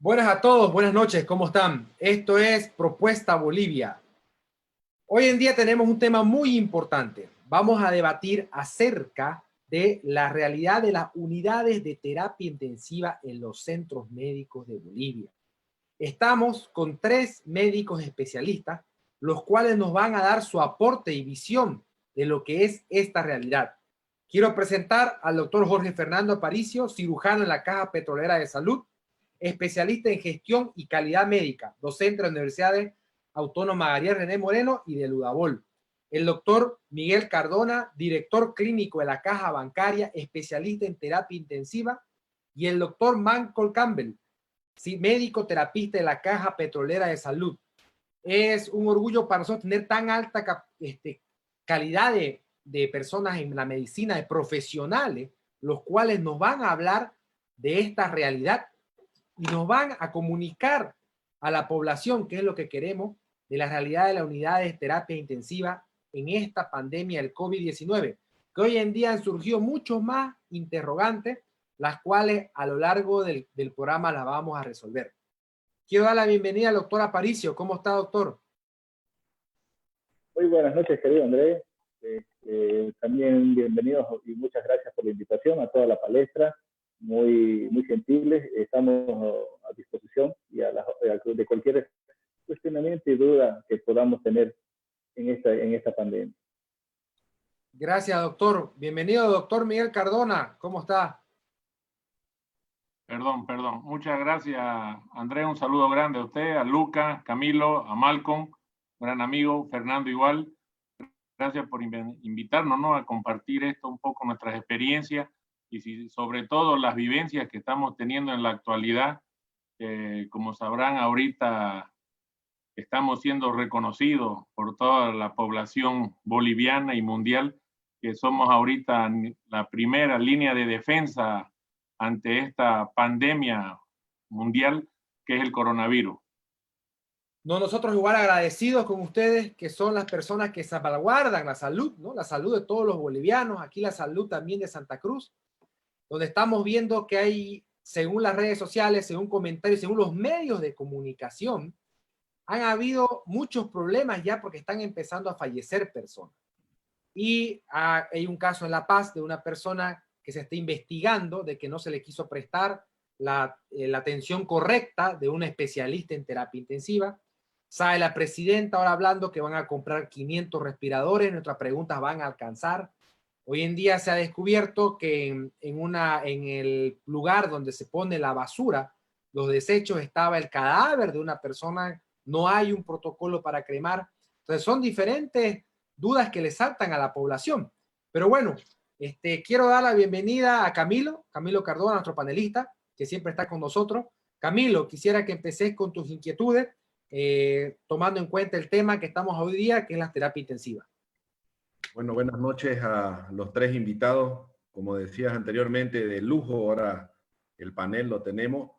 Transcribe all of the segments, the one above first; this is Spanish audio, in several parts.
Buenas a todos, buenas noches, ¿cómo están? Esto es Propuesta Bolivia. Hoy en día tenemos un tema muy importante. Vamos a debatir acerca de la realidad de las unidades de terapia intensiva en los centros médicos de Bolivia. Estamos con 3 médicos especialistas, los cuales nos van a dar su aporte y visión de lo que es esta realidad. Quiero presentar al doctor Jorge Fernando Aparicio, cirujano en la Caja Petrolera de Salud, especialista en gestión y calidad médica, docente de la Universidad Autónoma Ariel René Moreno y de Udabol. El doctor Miguel Cardona, director clínico de la Caja Bancaria, especialista en terapia intensiva, y el doctor Michael Campbell, médico terapista de la Caja Petrolera de Salud. Es un orgullo para nosotros tener tan alta calidad de personas en la medicina, de profesionales, los cuales nos van a hablar de esta realidad y nos van a comunicar a la población qué es lo que queremos de la realidad de las unidades de terapia intensiva en esta pandemia del COVID-19, que hoy en día han surgido muchos más interrogantes, las cuales a lo largo del programa las vamos a resolver. Quiero dar la bienvenida al doctor Aparicio. ¿Cómo está, doctor? Muy buenas noches, querido Andrés. También bienvenidos y muchas gracias por la invitación a toda la palestra. Muy gentiles. Estamos a disposición y de cualquier cuestionamiento y duda que podamos tener en esta pandemia. Gracias, doctor. Bienvenido, doctor Miguel Cardona. ¿Cómo está? Perdón. Muchas gracias, Andrés. Un saludo grande a usted, a Luca, Camilo, a Malcolm, gran amigo, Fernando igual. Gracias por invitarnos, ¿no?, a compartir esto un poco, nuestras experiencias y sobre todo las vivencias que estamos teniendo en la actualidad. Como sabrán, ahorita estamos siendo reconocidos por toda la población boliviana y mundial, que somos ahorita la primera línea de defensa ante esta pandemia mundial que es el coronavirus. No, nosotros igual agradecidos con ustedes, que son las personas que salvaguardan la salud, ¿no? La salud de todos los bolivianos, aquí la salud también de Santa Cruz, donde estamos viendo que hay, según las redes sociales, según comentarios, según los medios de comunicación, han habido muchos problemas ya porque están empezando a fallecer personas. Y hay un caso en La Paz de una persona que se está investigando de que no se le quiso prestar la atención correcta de un especialista en terapia intensiva. Sale la presidenta ahora hablando que van a comprar 500 respiradores, nuestras preguntas van a alcanzar. Hoy en día se ha descubierto que en el lugar donde se pone la basura, los desechos, estaba el cadáver de una persona, no hay un protocolo para cremar. Entonces son diferentes dudas que le saltan a la población. Pero bueno, quiero dar la bienvenida a Camilo Cardona, nuestro panelista, que siempre está con nosotros. Camilo, quisiera que empeces con tus inquietudes, tomando en cuenta el tema que estamos hoy día, que es la terapia intensiva. Bueno, buenas noches a los 3 invitados. Como decías anteriormente, de lujo, ahora el panel lo tenemos.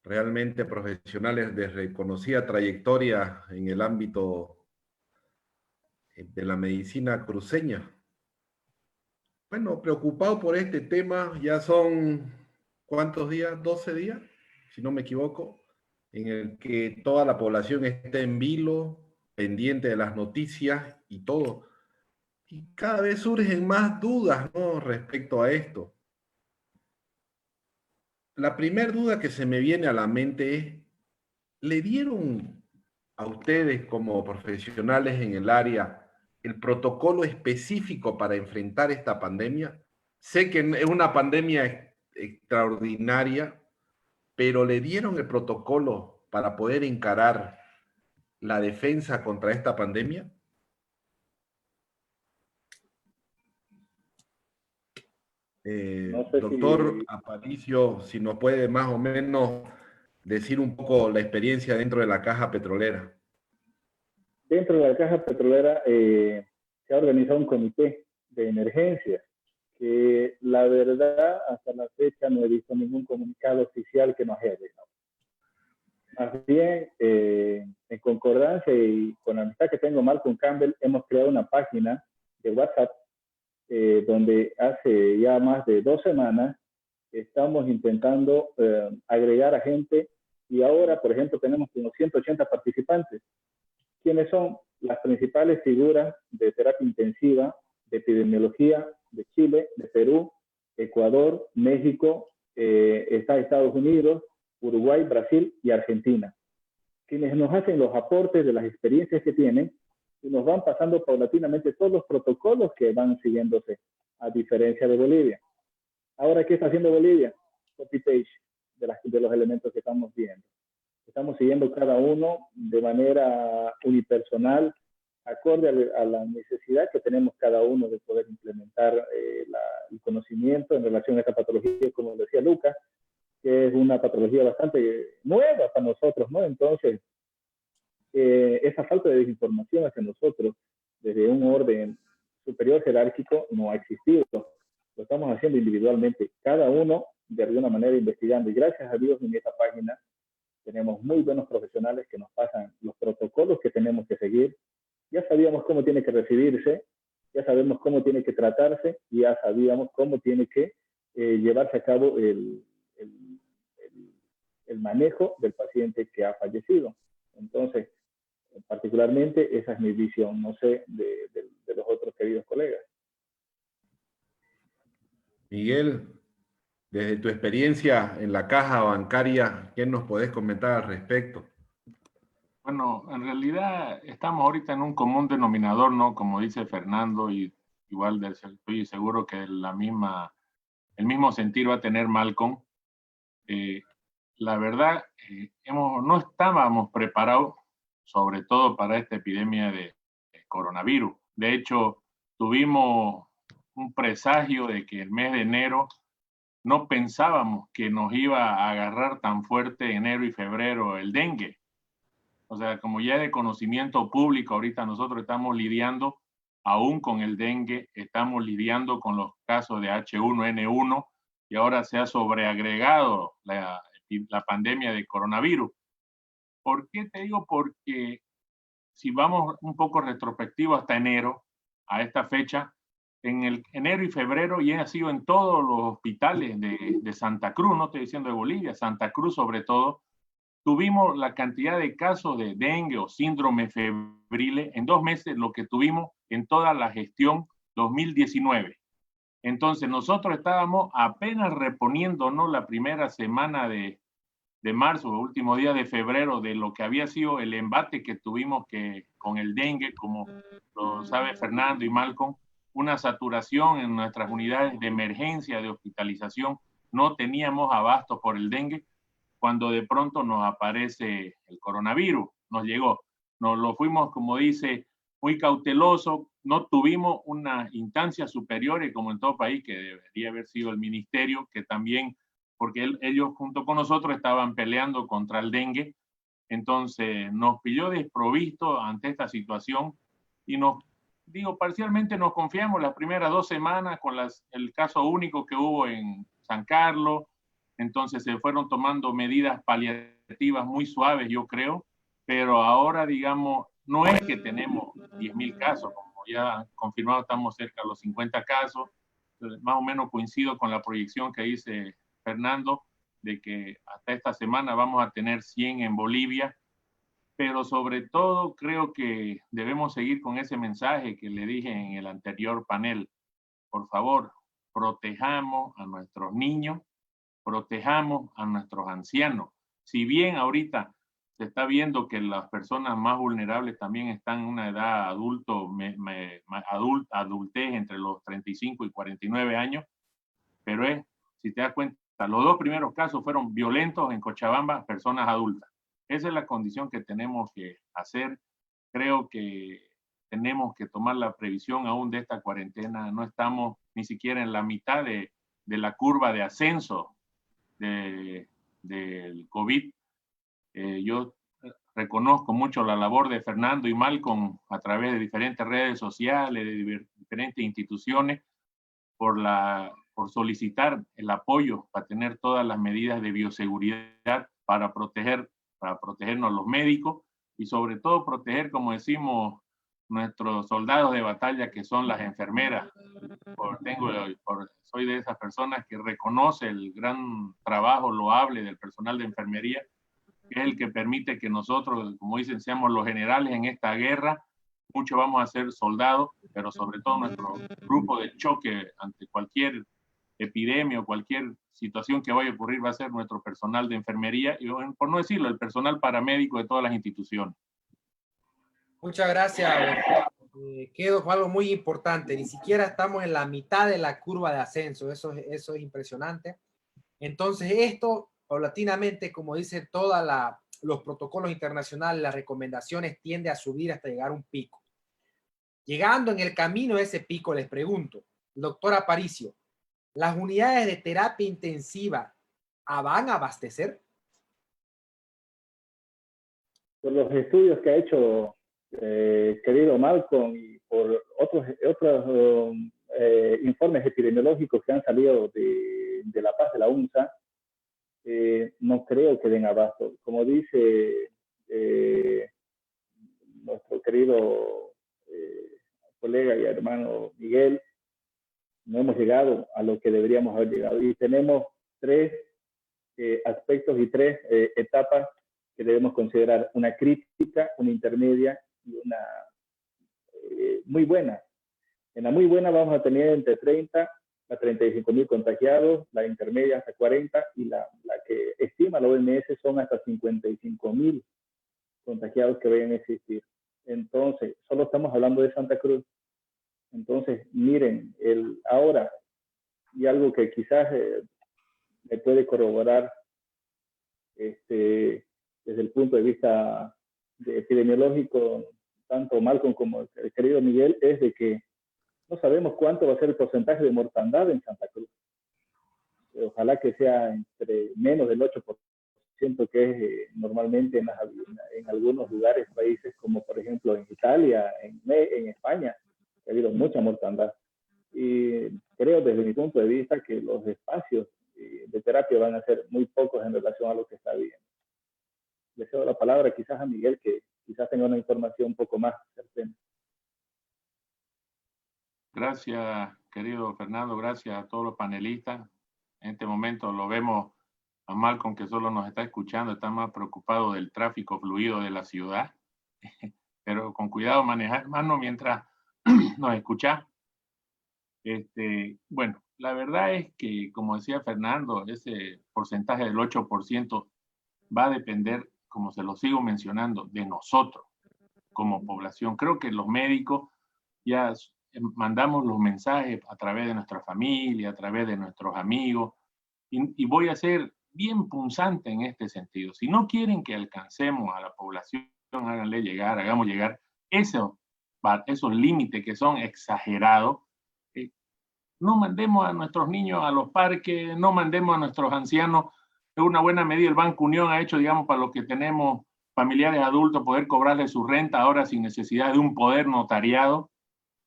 Realmente profesionales de reconocida trayectoria en el ámbito de la medicina cruceña. Bueno, preocupado por este tema, ya son, ¿cuántos días? 12 días, si no me equivoco, en el que toda la población está en vilo, pendiente de las noticias y todo. Y cada vez surgen más dudas, ¿no?, respecto a esto. La primera duda que se me viene a la mente es, ¿le dieron a ustedes como profesionales en el área el protocolo específico para enfrentar esta pandemia? Sé que es una pandemia extraordinaria, pero ¿le dieron el protocolo para poder encarar la defensa contra esta pandemia? No sé Doctor si Aparicio, si nos puede más o menos decir un poco la experiencia dentro de la Caja Petrolera. dentro de la Caja Petrolera se ha organizado un comité de emergencia que la verdad hasta la fecha no he visto ningún comunicado oficial que nos haya llegado. Más bien, en concordancia y con la amistad que tengo Malcolm Campbell, hemos creado una página de WhatsApp donde hace ya más de 2 semanas estamos intentando agregar a gente y ahora, por ejemplo, tenemos unos 180 participantes. ¿Quiénes son las principales figuras de terapia intensiva, de epidemiología de Chile, de Perú, Ecuador, México, está Estados Unidos, Uruguay, Brasil y Argentina? Quienes nos hacen los aportes de las experiencias que tienen y nos van pasando paulatinamente todos los protocolos que van siguiéndose, a diferencia de Bolivia. Ahora, ¿qué está haciendo Bolivia? Copy-paste de los elementos que estamos viendo. Estamos siguiendo cada uno de manera unipersonal, acorde a la necesidad que tenemos cada uno de poder implementar el conocimiento en relación a esta patología, como decía Lucas, que es una patología bastante nueva para nosotros, ¿no? Entonces, esa falta de desinformación hacia nosotros, desde un orden superior jerárquico, no ha existido. Lo estamos haciendo individualmente, cada uno de alguna manera investigando. Y gracias a Dios en esta página tenemos muy buenos profesionales que nos pasan los protocolos que tenemos que seguir. Ya sabíamos cómo tiene que recibirse, ya sabemos cómo tiene que tratarse, y ya sabíamos cómo tiene que llevarse a cabo el manejo del paciente que ha fallecido. Entonces, particularmente, esa es mi visión, no sé, de los otros queridos colegas. Miguel, desde tu experiencia en la caja bancaria, ¿qué nos podés comentar al respecto? Bueno, en realidad estamos ahorita en un común denominador, ¿no? Como dice Fernando, y igual estoy seguro que el mismo sentir va a tener Malcolm. La verdad, no estábamos preparados, sobre todo para esta epidemia de coronavirus. De hecho, tuvimos un presagio de que el mes de enero no pensábamos que nos iba a agarrar tan fuerte enero y febrero el dengue. O sea, como ya de conocimiento público, ahorita nosotros estamos lidiando aún con el dengue, estamos lidiando con los casos de H1N1 y ahora se ha sobreagregado la pandemia de coronavirus. ¿Por qué te digo? Porque si vamos un poco retrospectivo hasta enero, a esta fecha, en el enero y febrero ya ha sido en todos los hospitales de Santa Cruz, no estoy diciendo de Bolivia, Santa Cruz sobre todo, tuvimos la cantidad de casos de dengue o síndrome febriles en 2 meses, lo que tuvimos en toda la gestión 2019. Entonces nosotros estábamos apenas reponiéndonos la primera semana de marzo, el último día de febrero, de lo que había sido el embate que tuvimos con el dengue, como lo sabe Fernando y Malcolm, una saturación en nuestras unidades de emergencia, de hospitalización, no teníamos abasto por el dengue, cuando de pronto nos aparece el coronavirus, nos llegó. Nos lo fuimos, como dice, muy cauteloso, no tuvimos una instancia superior, como en todo país, que debería haber sido el ministerio, que también, porque ellos junto con nosotros estaban peleando contra el dengue, entonces nos pilló desprovisto ante esta situación y parcialmente nos confiamos las primeras 2 semanas con el caso único que hubo en San Carlos. Entonces se fueron tomando medidas paliativas muy suaves, yo creo, pero ahora, digamos, no es que tenemos 10.000 casos, como ya confirmado estamos cerca de los 50 casos, más o menos coincido con la proyección que dice Fernando, de que hasta esta semana vamos a tener 100 en Bolivia, pero sobre todo creo que debemos seguir con ese mensaje que le dije en el anterior panel. Por favor, protejamos a nuestros niños, protejamos a nuestros ancianos. Si bien ahorita se está viendo que las personas más vulnerables también están en una edad adultez entre los 35 y 49 años, pero si te das cuenta, los 2 primeros casos fueron violentos en Cochabamba, personas adultas. Esa es la condición que tenemos que hacer. Creo que tenemos que tomar la previsión aún de esta cuarentena. No estamos ni siquiera en la mitad de la curva de ascenso del COVID. Yo reconozco mucho la labor de Fernando y Malcolm a través de diferentes redes sociales, de diferentes instituciones, por solicitar el apoyo para tener todas las medidas de bioseguridad para protegernos los médicos y sobre todo proteger, como decimos, nuestros soldados de batalla, que son las enfermeras. Soy de esas personas que reconoce el gran trabajo loable del personal de enfermería, que es el que permite que nosotros, como dicen, seamos los generales en esta guerra. Muchos vamos a ser soldados, pero sobre todo nuestro grupo de choque ante cualquier epidemia o cualquier situación que vaya a ocurrir va a ser nuestro personal de enfermería y, por no decirlo, el personal paramédico de todas las instituciones. Muchas gracias. Quedo con algo muy importante. Ni siquiera estamos en la mitad de la curva de ascenso. Eso es impresionante. Entonces, esto paulatinamente, como dicen todos los protocolos internacionales, las recomendaciones, tiende a subir hasta llegar a un pico. Llegando en el camino de ese pico, les pregunto, doctor Aparicio, ¿las unidades de terapia intensiva van a abastecer? Por los estudios que ha hecho querido Malcolm y por otros informes epidemiológicos que han salido de La Paz, de la UNSA, no creo que den abasto. Como dice nuestro querido colega y hermano Miguel, no hemos llegado a lo que deberíamos haber llegado. Y tenemos tres aspectos y tres etapas que debemos considerar: una crítica, una intermedia y una muy buena. En la muy buena vamos a tener entre 30 a 35,000 contagiados, la intermedia hasta 40 y la que estima la OMS son hasta 55,000 contagiados que vayan a existir. Entonces, solo estamos hablando de Santa Cruz. Entonces, miren, ahora, y algo que quizás me puede corroborar desde el punto de vista epidemiológico, tanto Malcolm como el querido Miguel, es de que no sabemos cuánto va a ser el porcentaje de mortandad en Santa Cruz. Ojalá que sea entre menos del 8%, que es normalmente en algunos lugares, países como por ejemplo en Italia, en España, ha habido mucha mortandad. Y creo desde mi punto de vista que los espacios de terapia van a ser muy pocos en relación a lo que está viendo. Le cedo la palabra quizás a Miguel, que quizás tenga una información un poco más certera. Gracias, querido Fernando, gracias a todos los panelistas. En este momento lo vemos a Malcolm, que solo nos está escuchando, está más preocupado del tráfico fluido de la ciudad, pero con cuidado manejar, mano, mientras nos escucha. Bueno, la verdad es que, como decía Fernando, ese porcentaje del 8% va a depender, como se lo sigo mencionando, de nosotros como población. Creo que los médicos ya mandamos los mensajes a través de nuestra familia, a través de nuestros amigos, y voy a ser bien punzante en este sentido. Si no quieren que alcancemos a la población, hagamos llegar esos límites que son exagerados. No mandemos a nuestros niños a los parques, no mandemos a nuestros ancianos. Es una buena medida. El Banco Unión ha hecho, digamos, para los que tenemos familiares adultos, poder cobrarles su renta ahora sin necesidad de un poder notariado.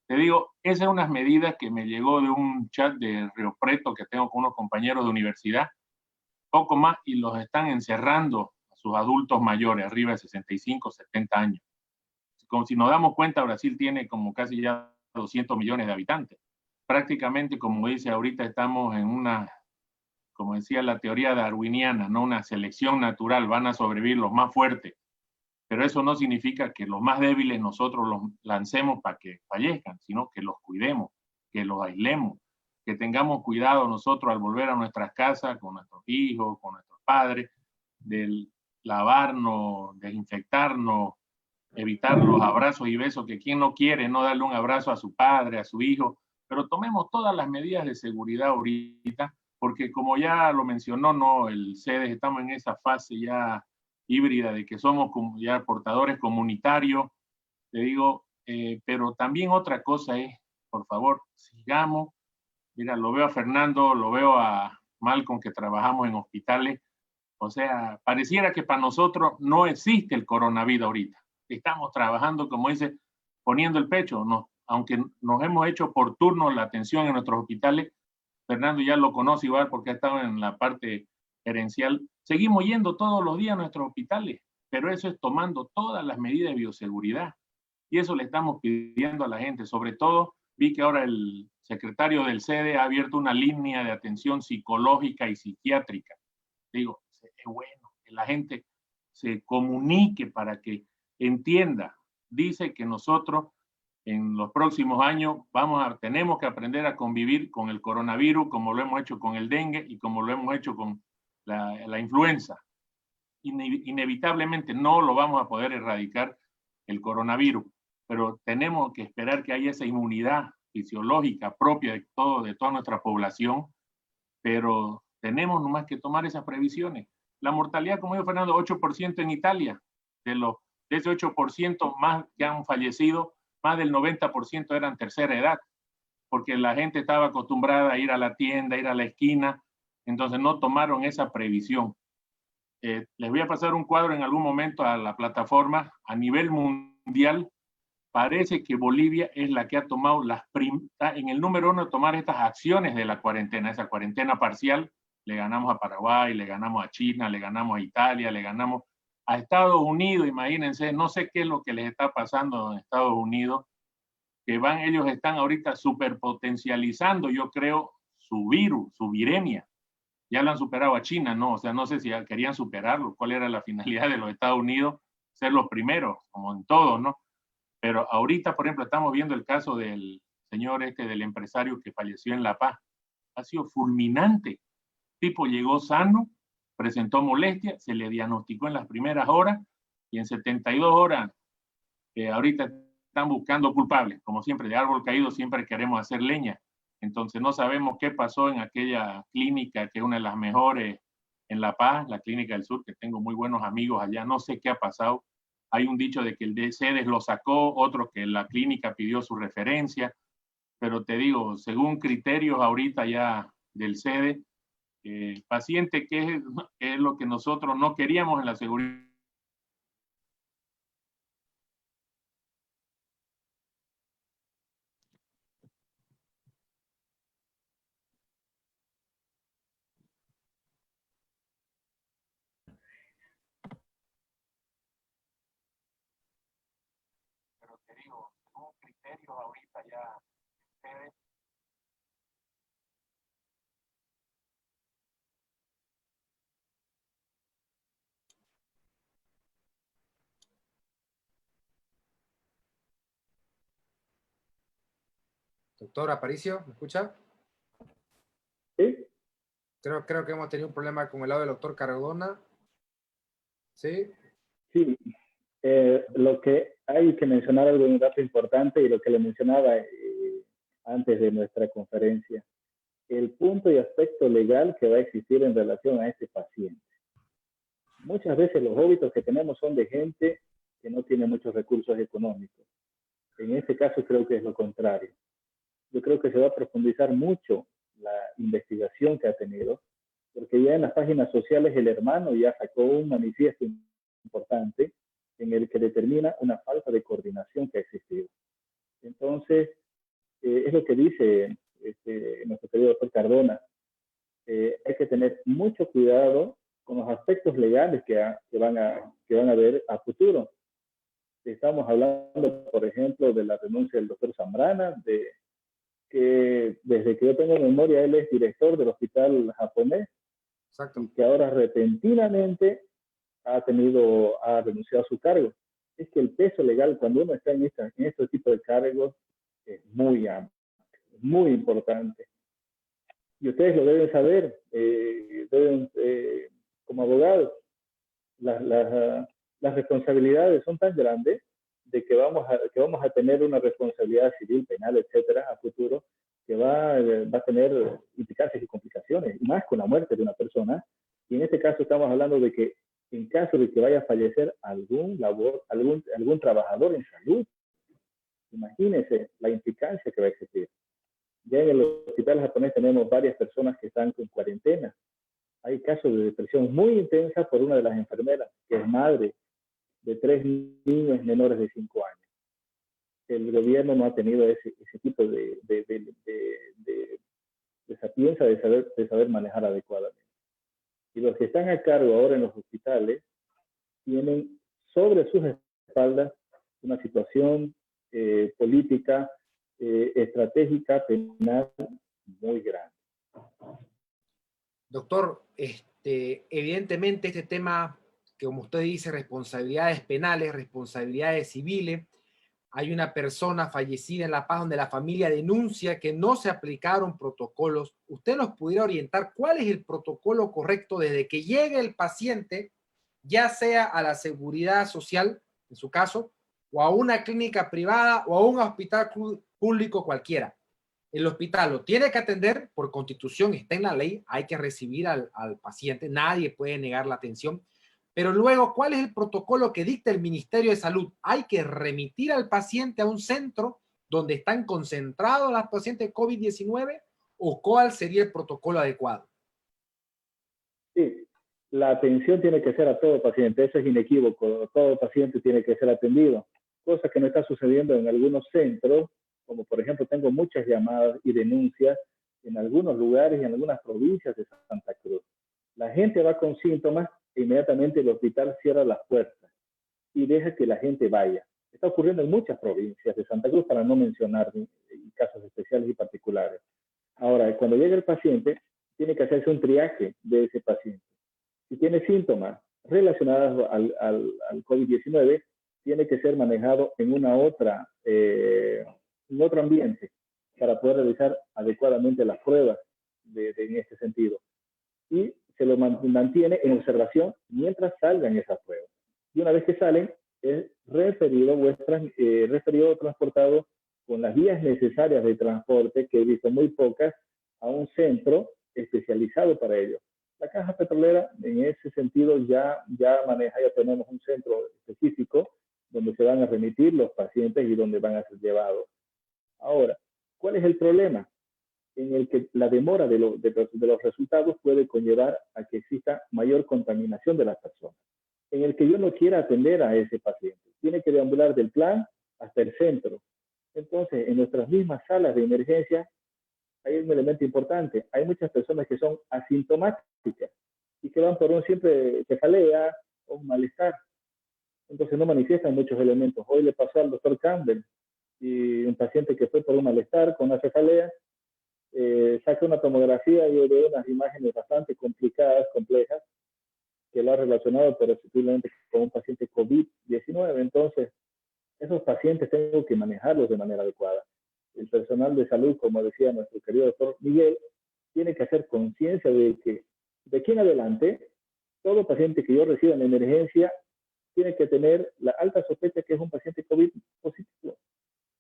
Te digo, esa es una medida que me llegó de un chat de Río Preto que tengo con unos compañeros de universidad, poco más, y los están encerrando a sus adultos mayores, arriba de 65, 70 años. Como si nos damos cuenta, Brasil tiene como casi ya 200 millones de habitantes. Prácticamente, como dice ahorita, estamos en una, como decía la teoría darwiniana, ¿no? Una selección natural, van a sobrevivir los más fuertes. Pero eso no significa que los más débiles nosotros los lancemos para que fallezcan, sino que los cuidemos, que los aislemos, que tengamos cuidado nosotros al volver a nuestras casas con nuestros hijos, con nuestros padres, de lavarnos, desinfectarnos, evitar los abrazos y besos, que quien no quiere no darle un abrazo a su padre, a su hijo, pero tomemos todas las medidas de seguridad ahorita, porque como ya lo mencionó, no, el CEDES, estamos en esa fase ya híbrida de que somos ya portadores comunitarios, te digo, pero también otra cosa es, por favor, sigamos, mira, lo veo a Fernando, lo veo a Malcolm, que trabajamos en hospitales, o sea, pareciera que para nosotros no existe el coronavirus ahorita, estamos trabajando, como dice, poniendo el pecho, aunque nos hemos hecho por turno la atención en nuestros hospitales, Fernando ya lo conoce igual porque ha estado en la parte gerencial, seguimos yendo todos los días a nuestros hospitales, pero eso es tomando todas las medidas de bioseguridad. Y eso le estamos pidiendo a la gente. Sobre todo, vi que ahora el secretario del CEDE ha abierto una línea de atención psicológica y psiquiátrica. Digo, es bueno que la gente se comunique para que entienda. Dice que nosotros en los próximos años tenemos que aprender a convivir con el coronavirus como lo hemos hecho con el dengue y como lo hemos hecho con la influenza. Inevitablemente no lo vamos a poder erradicar el coronavirus, pero tenemos que esperar que haya esa inmunidad fisiológica propia de toda nuestra población, pero tenemos nomás que tomar esas previsiones. La mortalidad, como dijo Fernando, 8% en Italia. De ese 8% más que han fallecido, más del 90% eran tercera edad, porque la gente estaba acostumbrada a ir a la tienda, a ir a la esquina, entonces no tomaron esa previsión. Les voy a pasar un cuadro en algún momento a la plataforma. A nivel mundial, parece que Bolivia es la que ha tomado en el número 1 de tomar estas acciones de la cuarentena, esa cuarentena parcial. Le ganamos a Paraguay, le ganamos a China, le ganamos a Italia, le ganamos a Estados Unidos. Imagínense, no sé qué es lo que les está pasando en Estados Unidos, que ellos están ahorita superpotencializando, yo creo, su virus, su viremia. Ya lo han superado a China, ¿no? O sea, no sé si querían superarlo, cuál era la finalidad de los Estados Unidos, ser los primeros, como en todo, ¿no? Pero ahorita, por ejemplo, estamos viendo el caso del señor del empresario que falleció en La Paz. Ha sido fulminante. El tipo llegó sano, presentó molestia, se le diagnosticó en las primeras horas y en 72 horas, ahorita están buscando culpables. Como siempre, de árbol caído siempre queremos hacer leña. Entonces no sabemos qué pasó en aquella clínica, que es una de las mejores en La Paz, la Clínica del Sur, que tengo muy buenos amigos allá. No sé qué ha pasado. Hay un dicho de que el CEDES lo sacó, otro que la clínica pidió su referencia, pero te digo, según criterios ahorita ya del CEDES, paciente que es lo que nosotros no queríamos en la seguridad. Pero te digo, según criterios ahorita ya CEDES. Doctor Aparicio, ¿me escucha? ¿Sí? Creo que hemos tenido un problema con el lado del doctor Cardona. ¿Sí? Sí. Lo que hay que mencionar algo, un dato importante, y lo que le mencionaba antes de nuestra conferencia, el punto y aspecto legal que va a existir en relación a este paciente. Muchas veces los óbitos que tenemos son de gente que no tiene muchos recursos económicos. En este caso creo que es lo contrario. Yo creo que se va a profundizar mucho la investigación que ha tenido, porque ya en las páginas sociales el hermano ya sacó un manifiesto importante en el que determina una falta de coordinación que ha existido. Entonces, es lo que dice nuestro querido doctor Cardona. Hay que tener mucho cuidado con los aspectos legales que van a ver a futuro. Estamos hablando, por ejemplo, de la renuncia del doctor Zambrana, que desde que yo tengo memoria, él es director del hospital japonés. Exacto. Y que ahora repentinamente ha renunciado a su cargo. Es que el peso legal cuando uno está en este tipo de cargos es muy amplio, muy importante. Y ustedes lo deben saber, como abogados, las responsabilidades son tan grandes de que vamos a tener una responsabilidad civil, penal, etcétera, a futuro, que va a tener implicancias y complicaciones, y más con la muerte de una persona. Y en este caso estamos hablando de que en caso de que vaya a fallecer algún trabajador en salud, imagínense la implicancia que va a existir. Ya en el hospital japonés tenemos varias personas que están con cuarentena. Hay casos de depresión muy intensa por una de las enfermeras, que es madre de 3 niños menores de 5 años. El gobierno no ha tenido ese tipo de sapiencia de saber manejar adecuadamente. Y los que están a cargo ahora en los hospitales tienen sobre sus espaldas una situación política, estratégica, penal muy grande. Doctor, evidentemente este tema como usted dice, responsabilidades penales, responsabilidades civiles. Hay una persona fallecida en La Paz donde la familia denuncia que no se aplicaron protocolos. ¿Usted nos pudiera orientar cuál es el protocolo correcto desde que llegue el paciente, ya sea a la seguridad social, en su caso, o a una clínica privada o a un hospital público cualquiera? El hospital lo tiene que atender por constitución, está en la ley, hay que recibir al paciente, nadie puede negar la atención. Pero luego, ¿cuál es el protocolo que dicta el Ministerio de Salud? Hay que remitir al paciente a un centro donde están concentrados los pacientes COVID-19, o cuál sería el protocolo adecuado. Sí, la atención tiene que ser a todo paciente, eso es inequívoco, todo paciente tiene que ser atendido, cosa que no está sucediendo en algunos centros, como por ejemplo tengo muchas llamadas y denuncias en algunos lugares y en algunas provincias de Santa Cruz. La gente va con síntomas e inmediatamente el hospital cierra las puertas y deja que la gente vaya. Está ocurriendo en muchas provincias de Santa Cruz, para no mencionar casos especiales y particulares. Ahora, cuando llega el paciente, tiene que hacerse un triaje de ese paciente. Si tiene síntomas relacionados al COVID-19, tiene que ser manejado en en otro ambiente para poder realizar adecuadamente las pruebas en este sentido. Y se lo mantiene en observación mientras salgan esas pruebas. Y una vez que salen, es referido o transportado con las vías necesarias de transporte, que he visto muy pocas, a un centro especializado para ello. La Caja Petrolera, en ese sentido, ya tenemos un centro específico donde se van a remitir los pacientes y donde van a ser llevados. Ahora, ¿cuál es el problema? En el que la demora de los resultados puede conllevar a que exista mayor contaminación de las personas. En el que yo no quiera atender a ese paciente, tiene que deambular del plan hasta el centro. Entonces, en nuestras mismas salas de emergencia hay un elemento importante. Hay muchas personas que son asintomáticas y que van por un simple cefalea o un malestar. Entonces no manifiestan muchos elementos. Hoy le pasó al doctor Campbell, y un paciente que fue por un malestar con una cefalea, saca una tomografía y ve unas imágenes bastante complicadas, complejas, que lo ha relacionado posiblemente con un paciente COVID-19. Entonces, esos pacientes tengo que manejarlos de manera adecuada. El personal de salud, como decía nuestro querido doctor Miguel, tiene que hacer conciencia de que de aquí en adelante, todo paciente que yo reciba en emergencia tiene que tener la alta sospecha que es un paciente COVID positivo.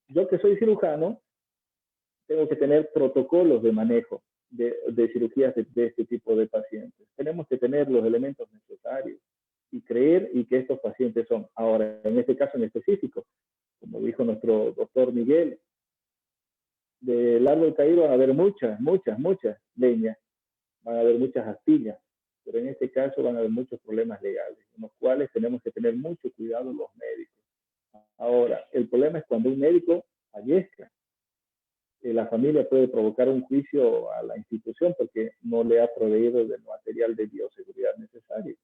Yo, que soy cirujano, tengo que tener protocolos de manejo de cirugías de este tipo de pacientes. Tenemos que tener los elementos necesarios y creer y que estos pacientes son. Ahora, en este caso en específico, como dijo nuestro doctor Miguel, del árbol caído van a haber muchas leñas, van a haber muchas astillas, pero en este caso van a haber muchos problemas legales, en los cuales tenemos que tener mucho cuidado los médicos. Ahora, el problema es cuando un médico fallezca. La familia puede provocar un juicio a la institución porque no le ha proveído del material de bioseguridad necesario.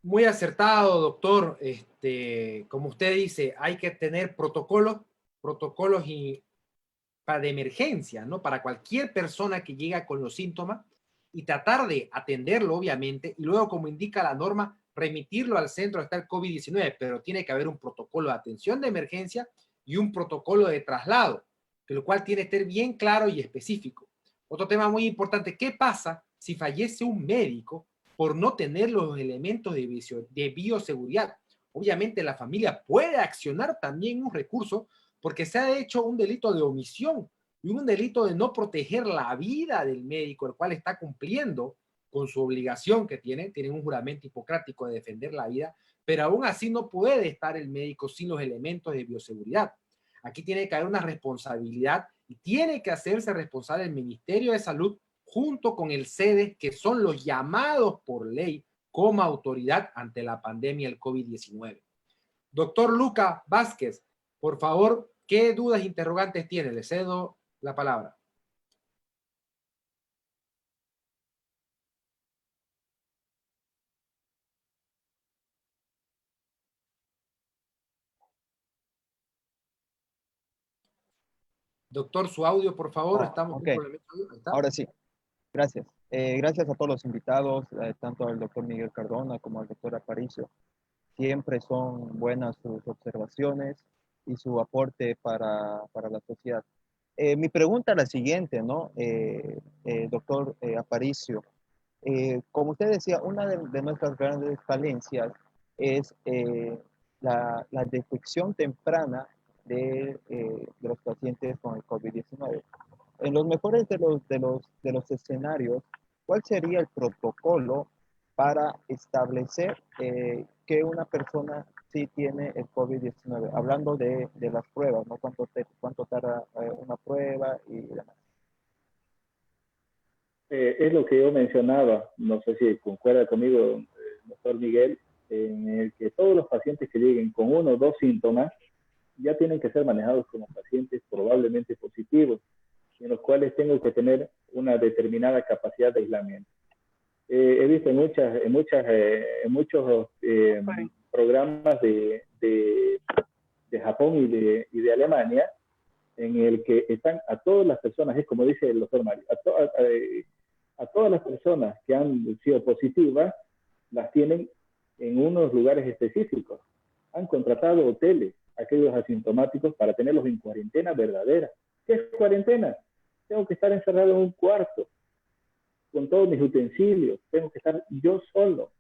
Muy acertado, doctor. Como usted dice, hay que tener protocolos de emergencia, ¿no? Para cualquier persona que llega con los síntomas, y tratar de atenderlo, obviamente, y luego, como indica la norma, remitirlo al centro hasta el COVID-19, pero tiene que haber un protocolo de atención de emergencia y un protocolo de traslado, que lo cual tiene que ser bien claro y específico. Otro tema muy importante: ¿qué pasa si fallece un médico por no tener los elementos de bioseguridad? Obviamente la familia puede accionar también un recurso porque se ha hecho un delito de omisión y un delito de no proteger la vida del médico, el cual está cumpliendo con su obligación que tienen un juramento hipocrático de defender la vida, pero aún así no puede estar el médico sin los elementos de bioseguridad. Aquí tiene que haber una responsabilidad y tiene que hacerse responsable el Ministerio de Salud junto con el CEDES, que son los llamados por ley como autoridad ante la pandemia del COVID-19. Doctor Luca Vázquez, por favor, ¿qué dudas, interrogantes tiene? Le cedo la palabra. Doctor, su audio, por favor. Estamos Ok, con problemas. Ahí está. ahora sí, gracias. Gracias a todos los invitados, tanto al doctor Miguel Cardona como al doctor Aparicio. Siempre son buenas sus observaciones y su aporte para la sociedad. Mi pregunta es la siguiente, ¿no? Doctor Aparicio, como usted decía, una de nuestras grandes falencias es la detección temprana de los pacientes con el COVID-19. En los mejores de los escenarios, ¿cuál sería el protocolo para establecer que una persona sí tiene el COVID-19? Hablando de las pruebas, ¿no? ¿Cuánto tarda una prueba y demás? Es lo que yo mencionaba, no sé si concuerda conmigo, doctor Miguel, en el que todos los pacientes que lleguen con uno o dos síntomas ya tienen que ser manejados como pacientes probablemente positivos, en los cuales tengo que tener una determinada capacidad de aislamiento. He visto en muchos programas de Japón y de Alemania, en el que están a todas las personas, es como dice el doctor Mario, a todas las personas que han sido positivas, las tienen en unos lugares específicos. Han contratado hoteles, aquellos asintomáticos, para tenerlos en cuarentena verdadera. ¿Qué es cuarentena? Tengo que estar encerrado en un cuarto, con todos mis utensilios, tengo que estar yo solo.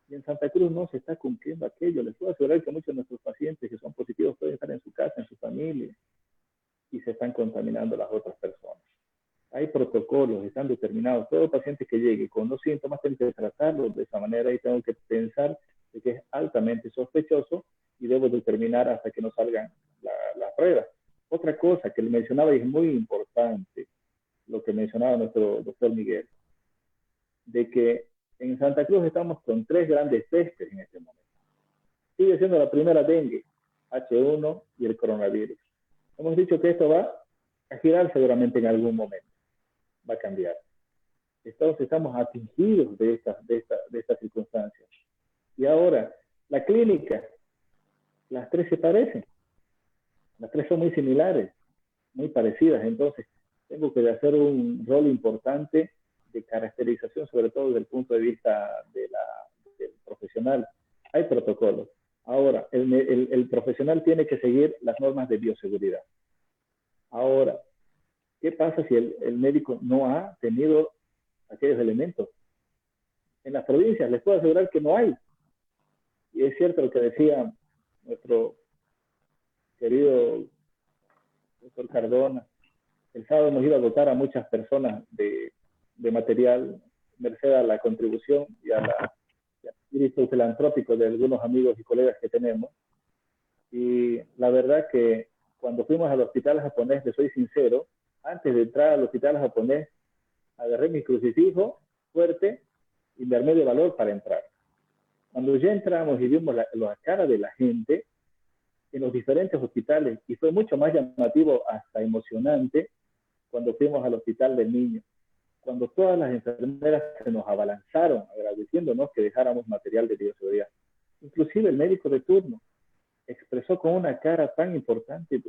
Y en Santa Cruz no se está cumpliendo aquello. Les puedo asegurar que muchos de nuestros pacientes que son positivos pueden estar en su casa, en su familia, y se están contaminando las otras personas. Hay protocolos, están determinados. Todo paciente que llegue con los síntomas tengo que tratarlo de esa manera y tengo que pensar de que es altamente sospechoso y debo determinar hasta que no salgan las pruebas. Otra cosa que le mencionaba y es muy importante, lo que mencionaba nuestro doctor Miguel, de que en Santa Cruz estamos con 3 grandes pestes en este momento. Sigue siendo la primera dengue, H1 y el coronavirus. Hemos dicho que esto va a girar seguramente en algún momento, va a cambiar. Estamos atingidos de estas circunstancias. Y ahora, la clínica, las 3 se parecen, las 3 son muy similares, muy parecidas, entonces tengo que hacer un rol importante de caracterización, sobre todo desde el punto de vista del profesional. Hay protocolos. Ahora, el profesional tiene que seguir las normas de bioseguridad. Ahora, ¿qué pasa si el médico no ha tenido aquellos elementos? En las provincias les puedo asegurar que no hay. Y es cierto lo que decía nuestro querido doctor Cardona. El sábado hemos ido a dotar a muchas personas de material, merced a la contribución y al espíritu filantrópico de algunos amigos y colegas que tenemos. Y la verdad que cuando fuimos al hospital japonés, les soy sincero, antes de entrar al hospital japonés, agarré mi crucifijo fuerte y me armé de valor para entrar. Cuando ya entramos y vimos la cara de la gente en los diferentes hospitales, y fue mucho más llamativo, hasta emocionante, cuando fuimos al hospital del niño, cuando todas las enfermeras se nos abalanzaron agradeciéndonos que dejáramos material de bioseguridad. Inclusive el médico de turno expresó con una cara tan importante,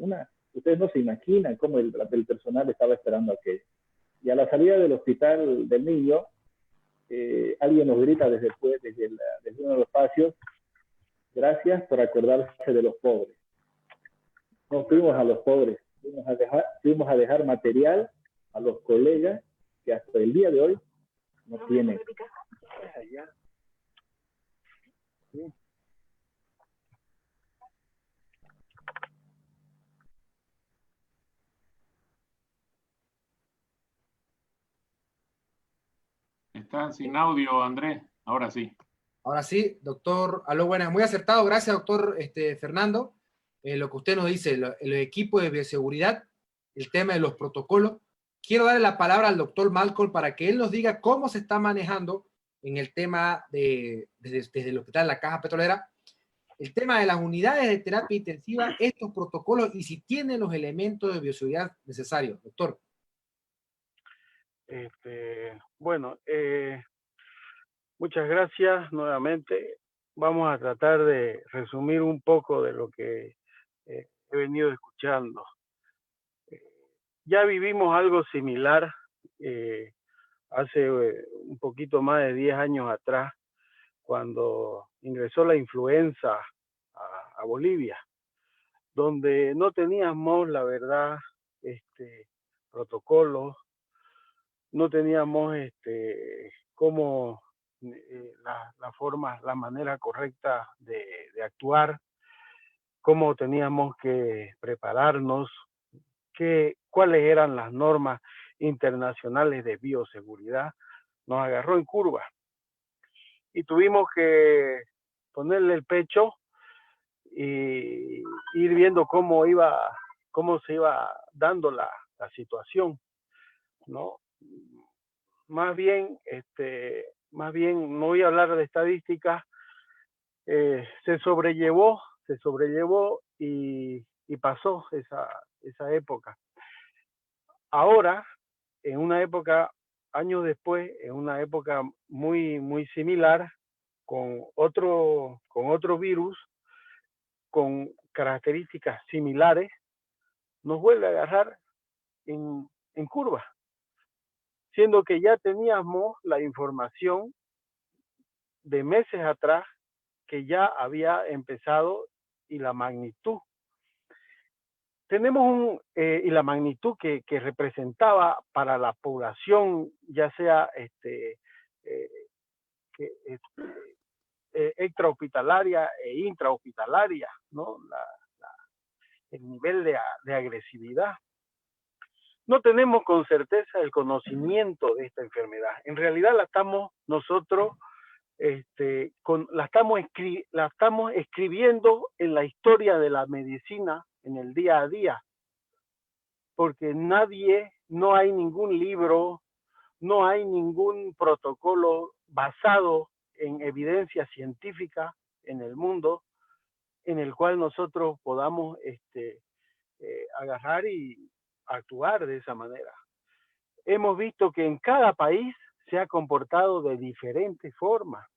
ustedes no se imaginan cómo el personal estaba esperando aquello. Y a la salida del hospital del niño, alguien nos grita desde uno de los espacios: gracias por acordarse de los pobres. No fuimos a los pobres, fuimos a dejar material a los colegas que hasta el día de hoy no tienen. Está sin audio, Andrés. Ahora sí. Ahora sí, doctor. Aló, buenas. Muy acertado. Gracias, doctor Fernando. Lo que usted nos dice, el equipo de bioseguridad, el tema de los protocolos. Quiero darle la palabra al doctor Malcolm para que él nos diga cómo se está manejando en el tema desde el hospital, la Caja Petrolera, el tema de las unidades de terapia intensiva, estos protocolos y si tienen los elementos de bioseguridad necesarios. Doctor. Bueno, muchas gracias nuevamente. Vamos a tratar de resumir un poco de lo que he venido escuchando. Ya vivimos algo similar hace un poquito más de 10 años atrás, cuando ingresó la influenza a Bolivia, donde no teníamos, la verdad, protocolos, no teníamos cómo la forma, la manera correcta de actuar, cómo teníamos que prepararnos, cuáles eran las normas internacionales de bioseguridad. Nos agarró en curva y tuvimos que ponerle el pecho y ir viendo cómo se iba dando la situación, ¿no? Más bien, no voy a hablar de estadísticas, se sobrellevó y pasó esa época. Ahora, en una época, años después, en una época muy, muy similar, con otro virus, con características similares, nos vuelve a agarrar en curva, siendo que ya teníamos la información de meses atrás que ya había empezado y la magnitud. Tenemos y la magnitud que representaba para la población, ya sea extrahospitalaria e intrahospitalaria, ¿no? El nivel de agresividad. No tenemos con certeza el conocimiento de esta enfermedad. En realidad la estamos nosotros, la estamos escribiendo en la historia de la medicina en el día a día, porque no hay ningún libro, no hay ningún protocolo basado en evidencia científica en el mundo en el cual nosotros podamos agarrar y actuar de esa manera. Hemos visto que en cada país se ha comportado de diferentes formas,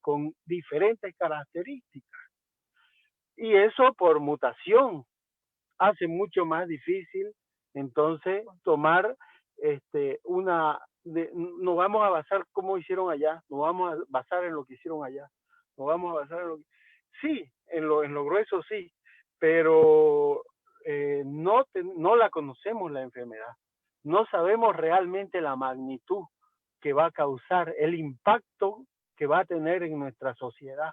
con diferentes características. Y eso por mutación hace mucho más difícil entonces tomar no vamos a basar como hicieron allá, no vamos a basar en lo que hicieron allá, no vamos a basar en lo que... Sí, en lo grueso sí, pero no la conocemos la enfermedad, no sabemos realmente la magnitud que va a causar, el impacto que va a tener en nuestra sociedad.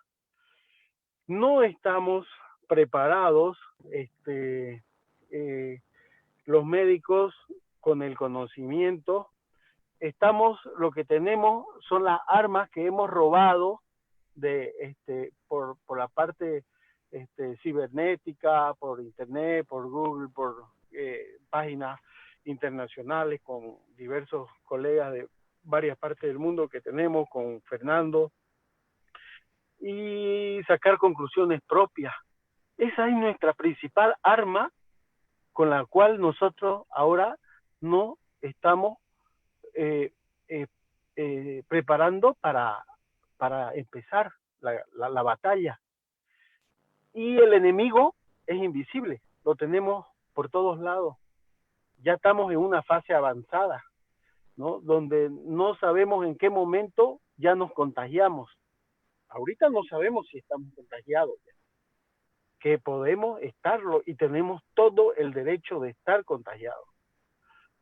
No estamos preparados, los médicos con el conocimiento, lo que tenemos son las armas que hemos robado por la parte cibernética, por internet, por Google, por páginas internacionales con diversos colegas de varias partes del mundo que tenemos, con Fernando, y sacar conclusiones propias. Esa es nuestra principal arma con la cual nosotros ahora no estamos preparando para empezar la batalla. Y el enemigo es invisible, lo tenemos por todos lados. Ya estamos en una fase avanzada, ¿no? Donde no sabemos en qué momento ya nos contagiamos. Ahorita no sabemos si estamos contagiados, que podemos estarlo y tenemos todo el derecho de estar contagiados.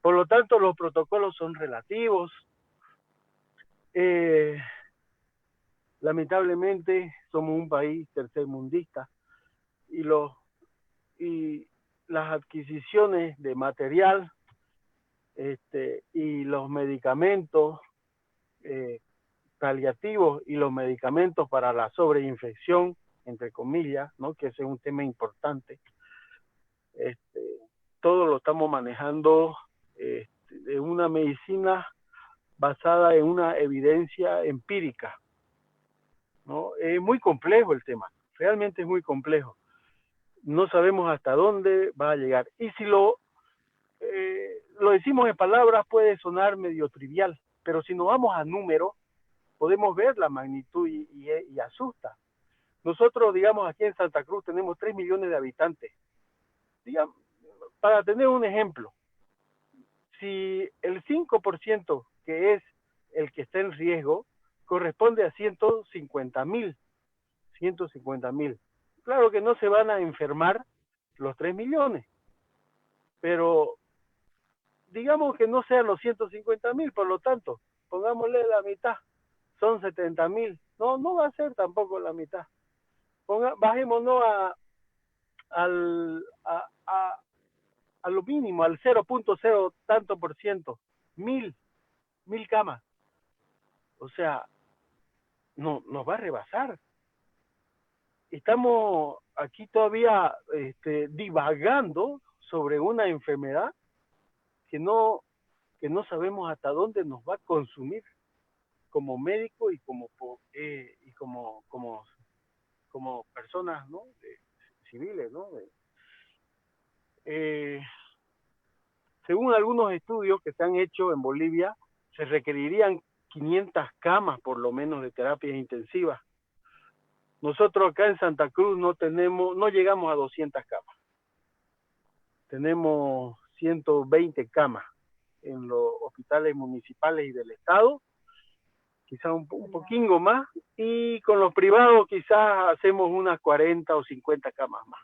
Por lo tanto, los protocolos son relativos. Lamentablemente somos un país tercermundista y las adquisiciones de material y los medicamentos paliativos y los medicamentos para la sobreinfección, entre comillas, ¿no? Que ese es un tema importante. Todo lo estamos manejando de una medicina basada en una evidencia empírica, ¿no? Es muy complejo el tema, realmente es muy complejo. No sabemos hasta dónde va a llegar. Y si lo decimos en palabras puede sonar medio trivial, pero si nos vamos a números, podemos ver la magnitud y asusta. Nosotros, digamos, aquí en Santa Cruz tenemos 3 millones de habitantes. Digamos, para tener un ejemplo, si el 5% que es el que está en riesgo corresponde a 150.000. 150.000. Claro que no se van a enfermar los 3 millones, pero digamos que no sean los 150.000, por lo tanto, pongámosle la mitad, son 70.000. No, no va a ser tampoco la mitad. Bajémonos a lo mínimo, al 0.0 tanto por ciento, 1.000 camas. O sea, no nos va a rebasar. Estamos aquí todavía divagando sobre una enfermedad que no sabemos hasta dónde nos va a consumir como médico y como personas, ¿no? Civiles, ¿no? Según algunos estudios que se han hecho en Bolivia, se requerirían 500 camas por lo menos de terapias intensivas. Nosotros acá en Santa Cruz no llegamos a 200 camas. Tenemos 120 camas en los hospitales municipales y del Estado, quizás un poquito más, y con los privados quizás hacemos unas 40 o 50 camas más.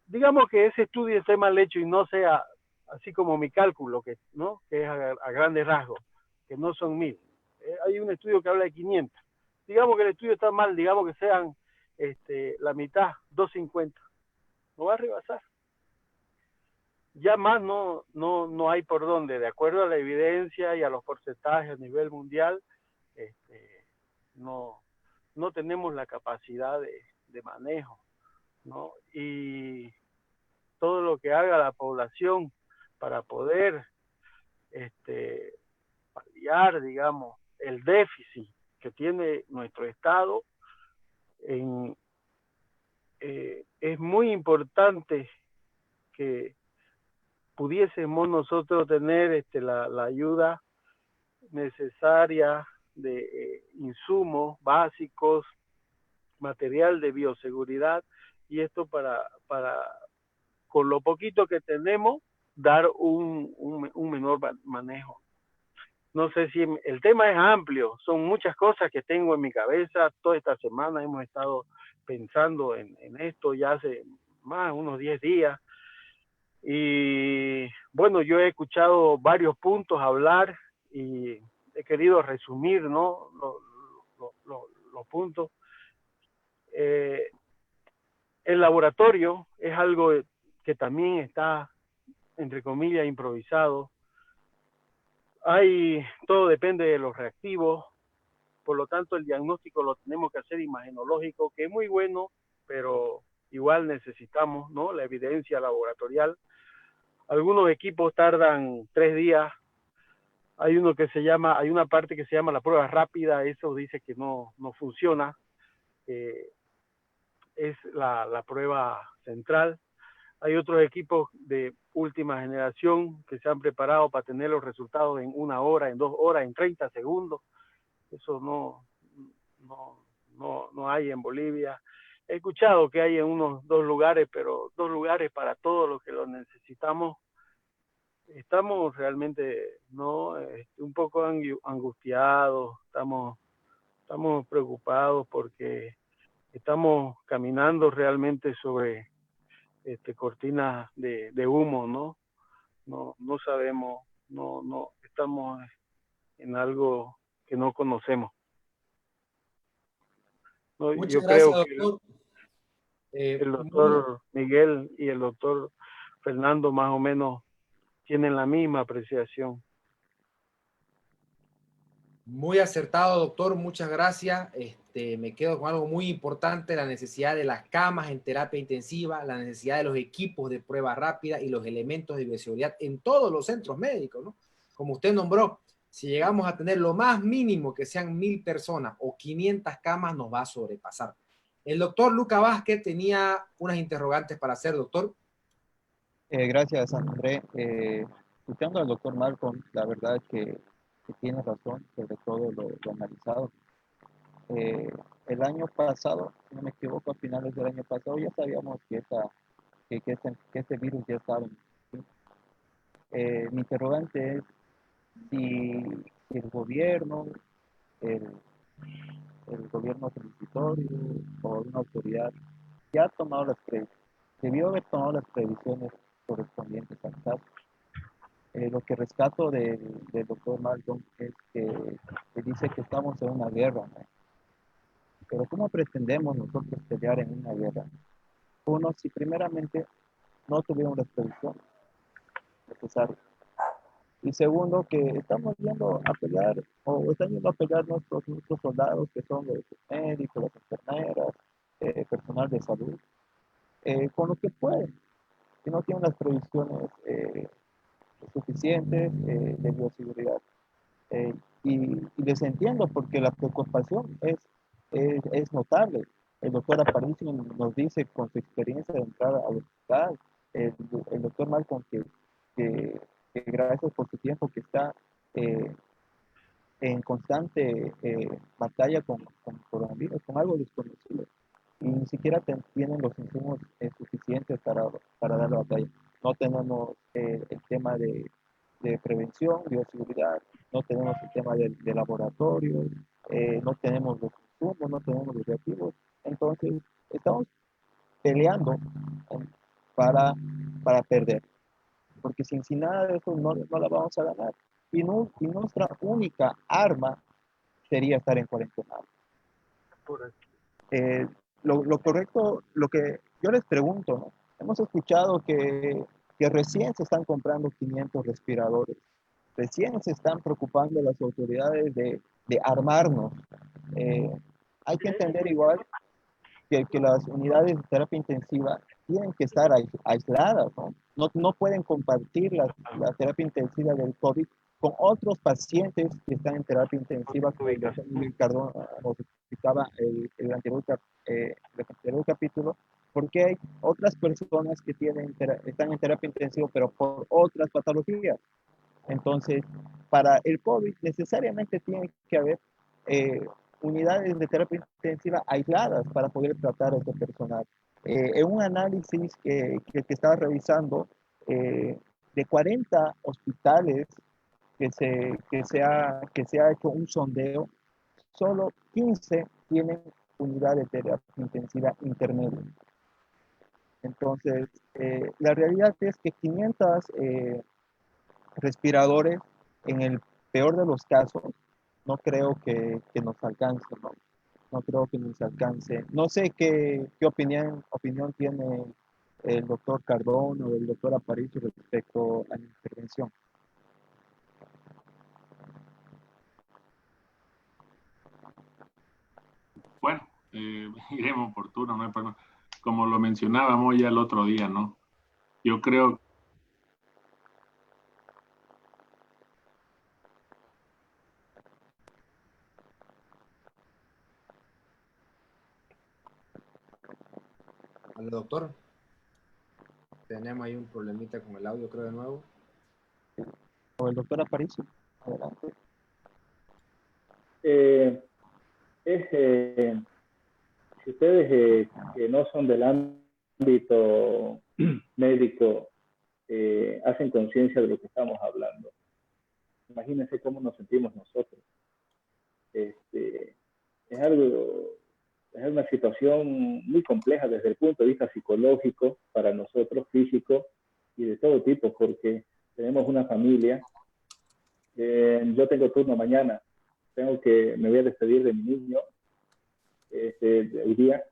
Digamos que ese estudio esté mal hecho y no sea así como mi cálculo, ¿no? Que es a grandes rasgos, que no son 1.000. Hay un estudio que habla de 500. Digamos que el estudio está mal, digamos que sean la mitad, 250. No va a rebasar. Ya más no hay por dónde, de acuerdo a la evidencia y a los porcentajes a nivel mundial, no tenemos la capacidad de manejo, ¿no? Y todo lo que haga la población para poder paliar, digamos, el déficit que tiene nuestro Estado, es muy importante que pudiésemos nosotros tener la ayuda necesaria de insumos básicos, material de bioseguridad, y esto para con lo poquito que tenemos, dar un menor manejo. No sé si el tema es amplio, son muchas cosas que tengo en mi cabeza. Toda esta semana hemos estado pensando en esto ya hace más unos 10 días. Y bueno, yo he escuchado varios puntos hablar y he querido resumir, ¿no? Los puntos. El laboratorio es algo que también está, entre comillas, improvisado. Todo depende de los reactivos, por lo tanto el diagnóstico lo tenemos que hacer imagenológico, que es muy bueno, pero igual necesitamos, ¿no? La evidencia laboratorial. Algunos equipos tardan 3 días. Hay una parte que se llama la prueba rápida, eso dice que no funciona. Es la prueba central. Hay otros equipos de última generación que se han preparado para tener los resultados en 1 hora, en 2 horas, en 30 segundos. Eso no hay en Bolivia. He escuchado que hay en unos 2 lugares, pero 2 lugares para todos los que lo necesitamos. Estamos realmente un poco angustiados, estamos preocupados porque estamos caminando realmente sobre cortinas de humo, ¿no? No sabemos, estamos en algo que no conocemos. No, Muchas yo gracias, creo que doctor. el doctor Miguel y el doctor Fernando más o menos tienen la misma apreciación. Muy acertado, doctor. Muchas gracias. Me quedo con algo muy importante, la necesidad de las camas en terapia intensiva, la necesidad de los equipos de prueba rápida y los elementos de bioseguridad en todos los centros médicos, ¿no? Como usted nombró, si llegamos a tener lo más mínimo que sean 1.000 personas o 500 camas, nos va a sobrepasar. El doctor Luca Vázquez tenía unas interrogantes para hacer, doctor. Gracias, André. Escuchando al doctor Malcolm, la verdad que tiene razón sobre todo lo analizado. El año pasado, si no me equivoco, a finales del año pasado ya sabíamos que este virus ya estaba. Mi interrogante es, si el gobierno, el, el gobierno transitorio o una autoridad ya ha tomado debió haber tomado las previsiones correspondientes al caso. Lo que rescato del doctor Malcolm es que dice que estamos en una guerra, ¿no? Pero ¿cómo pretendemos nosotros pelear en una guerra? Uno, si primeramente no tuvieron las previsiones necesarias. Y segundo, que estamos yendo a pelear, o están yendo a pelear nuestros soldados, que son los médicos, las enfermeras, personal de salud, con lo que pueden, que no tienen las previsiones suficientes de bioseguridad. Y les entiendo porque la preocupación es notable. El doctor Aparicio nos dice con su experiencia de entrar al hospital, el, el doctor Malcolm, que, que gracias por su tiempo que está eh, en constante batalla con coronavirus, con algo desconocido. Y ni siquiera tienen los insumos suficientes para dar la batalla. No tenemos el tema de prevención, bioseguridad, no tenemos el tema de laboratorio, no tenemos los insumos, no tenemos los reactivos. Entonces, estamos peleando eh, para perder, porque sin nada de eso no la vamos a ganar. Y nuestra única arma sería estar en cuarentena. Eh, lo correcto, lo que yo les pregunto, ¿no? Hemos escuchado que recién se están comprando 500 respiradores, recién se están preocupando las autoridades de armarnos. Eh, Hay que entender igual que las unidades de terapia intensiva tienen que estar aisladas, ¿no? No pueden compartir la terapia intensiva del COVID con otros pacientes que están en terapia intensiva, como el doctor Miguel Cardona nos explicaba el anterior capítulo, porque hay otras personas que están en terapia intensiva, pero por otras patologías. Entonces, para el COVID necesariamente tiene que haber eh, unidades de terapia intensiva aisladas para poder tratar a este personal. En un análisis que estaba revisando, de 40 hospitales que se ha hecho un sondeo, solo 15 tienen unidad de terapia intensiva intermedia. Entonces, la realidad es que 500 respiradores, en el peor de los casos, no creo que nos alcance, ¿no? No creo que nos alcance. No sé qué opinión tiene el doctor Cardón o el doctor Aparicio respecto a la intervención. Bueno, iremos por turno, no hay problema. Como lo mencionábamos ya el otro día, ¿no? Yo creo Al doctor. Tenemos ahí un problemita con el audio, creo, de nuevo. O el doctor Aparicio, adelante. Si ustedes que no son del ámbito médico hacen conciencia de lo que estamos hablando, imagínense cómo nos sentimos nosotros. Es una situación muy compleja desde el punto de vista psicológico para nosotros, físico y de todo tipo, porque tenemos una familia. Yo tengo turno mañana, me voy a despedir de mi niño hoy día,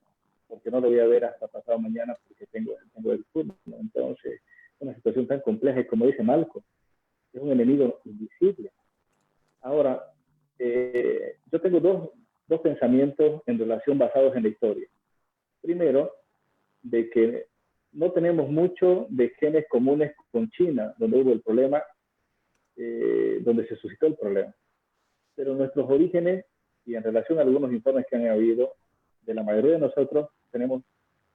porque no lo voy a ver hasta pasado mañana porque tengo el turno, ¿no? Entonces, una situación tan compleja y como dice Malcolm, es un enemigo invisible. Ahora, yo tengo dos pensamientos en relación basados en la historia. Primero, de que no tenemos mucho de genes comunes con China, donde hubo el problema, donde se suscitó el problema. Pero nuestros orígenes, y en relación a algunos informes que han habido, de la mayoría de nosotros tenemos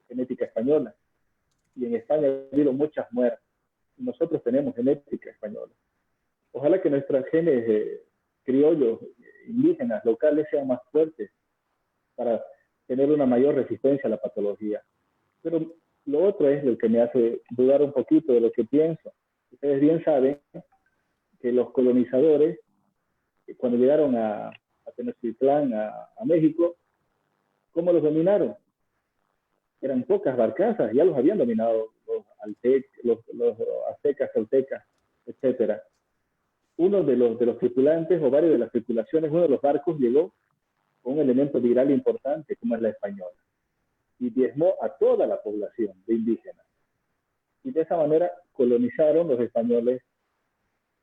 genética española. Y en España ha habido muchas muertes. Y nosotros tenemos genética española. Ojalá que nuestros genes criollos, indígenas, locales sean más fuertes para tener una mayor resistencia a la patología. Pero lo otro es lo que me hace dudar un poquito de lo que pienso. Ustedes bien saben que los colonizadores, cuando llegaron a Tenochtitlán, a México, ¿cómo los dominaron? Eran pocas barcazas, ya los habían dominado los aztecas, toltecas, etcétera. Uno de los tripulantes o varios de las tripulaciones, uno de los barcos llegó con un elemento viral importante como es la española y diezmó a toda la población de indígenas. Y de esa manera colonizaron los españoles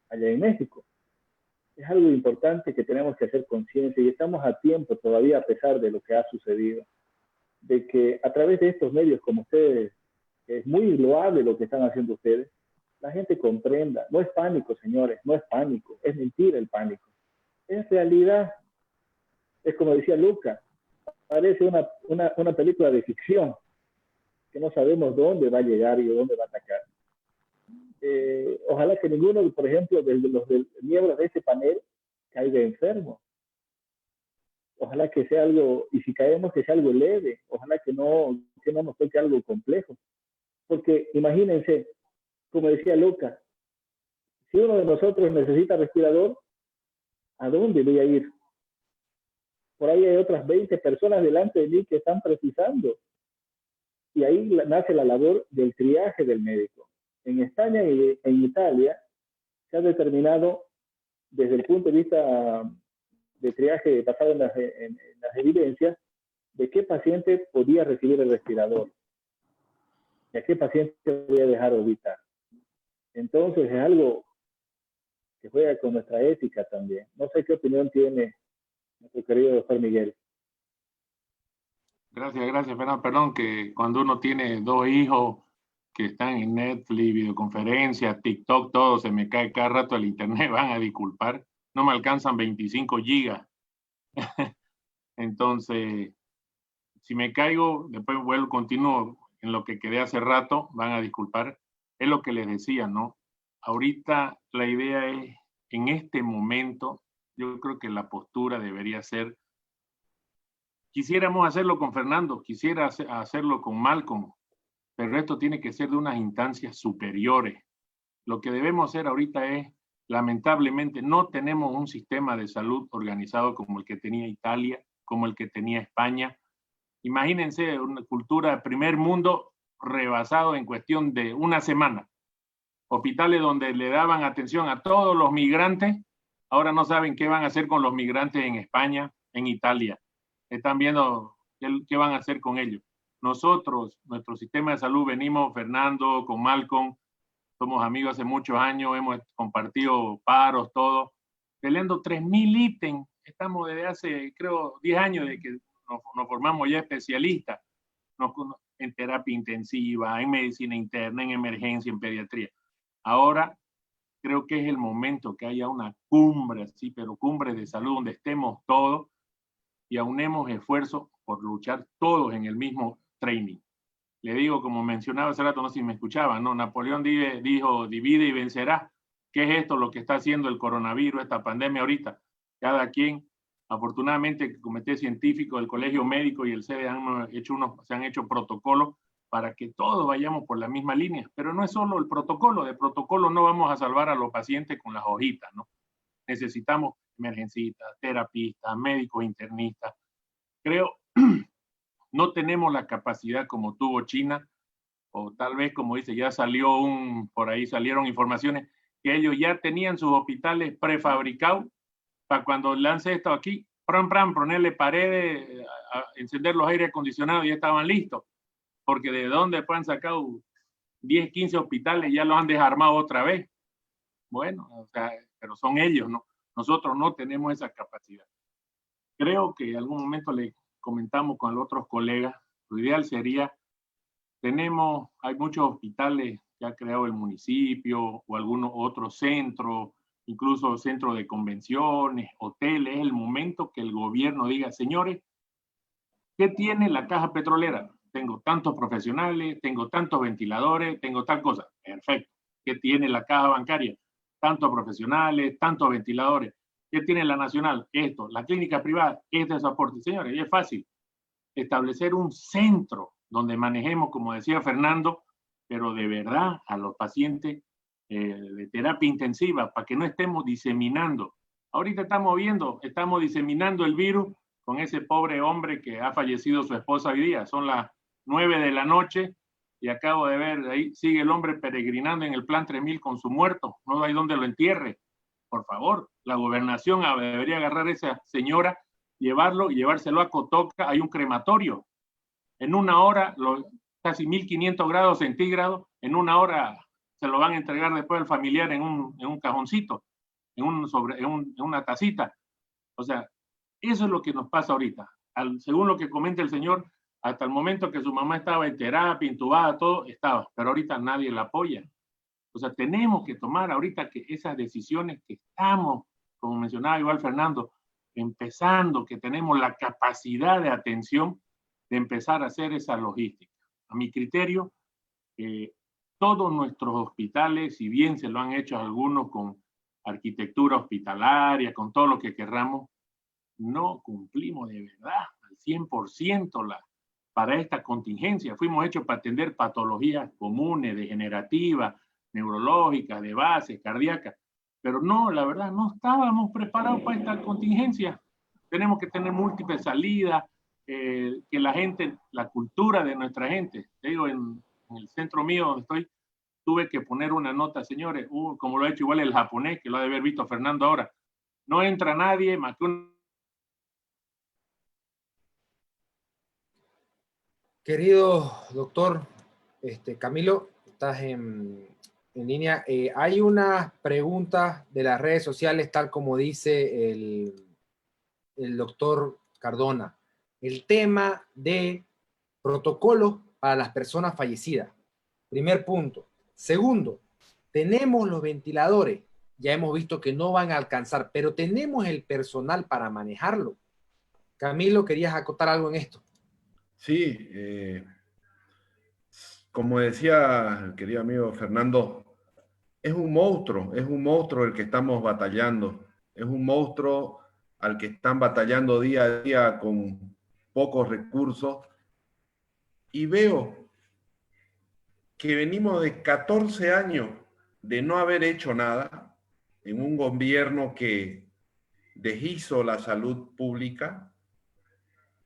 allá en México. Es algo importante que tenemos que hacer conciencia y estamos a tiempo todavía, a pesar de lo que ha sucedido, de que a través de estos medios como ustedes, que es muy loable lo que están haciendo ustedes, la gente comprenda. No es pánico, señores, no es pánico, es mentira el pánico. Es realidad. Es como decía Luca, parece una película de ficción, que no sabemos dónde va a llegar y dónde va a atacar. Ojalá que ninguno, por ejemplo, de los miembros de este panel caiga enfermo. Ojalá que sea algo, y si caemos, que sea algo leve. Ojalá que no nos toque algo complejo. Porque imagínense, como decía Luca, si uno de nosotros necesita respirador, ¿a dónde voy a ir? Por ahí hay otras 20 personas delante de mí que están precisando. Y ahí nace la labor del triaje del médico. En España y en Italia se ha determinado desde el punto de vista de triaje basado en las evidencias de qué paciente podía recibir el respirador y a qué paciente voy a dejar orbitar. Entonces es algo que juega con nuestra ética también. No sé qué opinión tiene nuestro querido doctor Miguel. Gracias, Fernando. Perdón, que cuando uno tiene 2 hijos que están en Netflix, videoconferencias, TikTok, todo, se me cae cada rato el internet, van a disculpar. No me alcanzan 25 gigas. Entonces, si me caigo, después vuelvo, continúo en lo que quedé hace rato, van a disculpar. Es lo que les decía, ¿no? Ahorita la idea es, en este momento, yo creo que la postura debería ser, quisiéramos hacerlo con Fernando, quisiera hacerlo con Malcolm, pero esto tiene que ser de unas instancias superiores. Lo que debemos hacer ahorita es, lamentablemente, no tenemos un sistema de salud organizado como el que tenía Italia, como el que tenía España. Imagínense una cultura de primer mundo rebasado en cuestión de una semana. Hospitales donde le daban atención a todos los migrantes, ahora no saben qué van a hacer con los migrantes en España, en Italia. Están viendo qué van a hacer con ellos. Nosotros, nuestro sistema de salud, venimos, Fernando, con Malcolm, somos amigos hace muchos años, hemos compartido paros, todo, peleando 3.000 ítems. Estamos desde hace, creo, 10 años de que nos formamos ya especialistas en terapia intensiva, en medicina interna, en emergencia, en pediatría. Ahora creo que es el momento que haya una cumbre, sí, pero cumbre de salud donde estemos todos y aunemos esfuerzos por luchar todos en el mismo training. Le digo, como mencionaba hace rato, no sé si me escuchaban, ¿no? Napoleón dijo, divide y vencerá. ¿Qué es esto lo que está haciendo el coronavirus, esta pandemia ahorita? Cada quien, afortunadamente, el Comité Científico, el Colegio Médico y el CDE se han hecho protocolos para que todos vayamos por la misma línea. Pero no es solo el protocolo. De protocolo no vamos a salvar a los pacientes con las hojitas, ¿no? Necesitamos emergencistas, terapistas, médicos internistas. Creo no tenemos la capacidad como tuvo China, o tal vez, como dice, ya salió por ahí salieron informaciones que ellos ya tenían sus hospitales prefabricados para cuando lance esto aquí, ponerle paredes, encender los aire acondicionados y ya estaban listos. Porque de dónde han sacado 10, 15 hospitales, ya los han desarmado otra vez. Bueno, o sea, pero son ellos, ¿no? Nosotros no tenemos esa capacidad. Creo que en algún momento le comentamos con los otros colegas, lo ideal sería, hay muchos hospitales que ha creado el municipio o algunos otros centros, incluso centros de convenciones, hoteles. Es el momento que el gobierno diga, señores, ¿qué tiene la caja petrolera? Tengo tantos profesionales, tengo tantos ventiladores, tengo tal cosa. Perfecto. ¿Qué tiene la caja bancaria? Tantos profesionales, tantos ventiladores. ¿Qué tiene la nacional? Esto. La clínica privada, este es su aporte. Señores, y es fácil establecer un centro donde manejemos, como decía Fernando, pero de verdad a los pacientes de terapia intensiva para que no estemos diseminando. Ahorita estamos diseminando el virus con ese pobre hombre que ha fallecido su esposa hoy día. Son las 9 de la noche y acabo de ver, ahí sigue el hombre peregrinando en el Plan 3000 con su muerto. No hay donde lo entierre. Por favor, la gobernación debería agarrar a esa señora, llevarlo y llevárselo a Cotoca. Hay un crematorio. En una hora, casi 1500 grados centígrados, en una hora se lo van a entregar después al familiar en un cajoncito, en una tacita. O sea, eso es lo que nos pasa ahorita. Según lo que comenta el señor, hasta el momento que su mamá estaba en terapia, intubada, todo estaba, pero ahorita nadie la apoya. O sea, tenemos que tomar ahorita que esas decisiones que estamos, como mencionaba igual Fernando, empezando, que tenemos la capacidad de atención de empezar a hacer esa logística. A mi criterio, todos nuestros hospitales, si bien se lo han hecho algunos con arquitectura hospitalaria, con todo lo que querramos, no cumplimos de verdad al 100% para esta contingencia. Fuimos hechos para atender patologías comunes, degenerativas, neurológicas, de base, cardíacas, pero no, la verdad, no estábamos preparados para esta contingencia. Tenemos que tener múltiples salidas, que la gente, la cultura de nuestra gente, te digo, en el centro mío donde estoy, tuve que poner una nota, señores, como lo ha hecho igual el japonés, que lo ha de haber visto Fernando ahora, no entra nadie más que un... Querido doctor Camilo, estás en línea. Hay unas preguntas de las redes sociales, tal como dice el doctor Cardona. El tema de protocolos para las personas fallecidas. Primer punto. Segundo, tenemos los ventiladores. Ya hemos visto que no van a alcanzar, pero tenemos el personal para manejarlo. Camilo, ¿querías acotar algo en esto? Sí, como decía el querido amigo Fernando, es un monstruo el que estamos batallando, es un monstruo al que están batallando día a día con pocos recursos, y veo que venimos de 14 años de no haber hecho nada en un gobierno que deshizo la salud pública,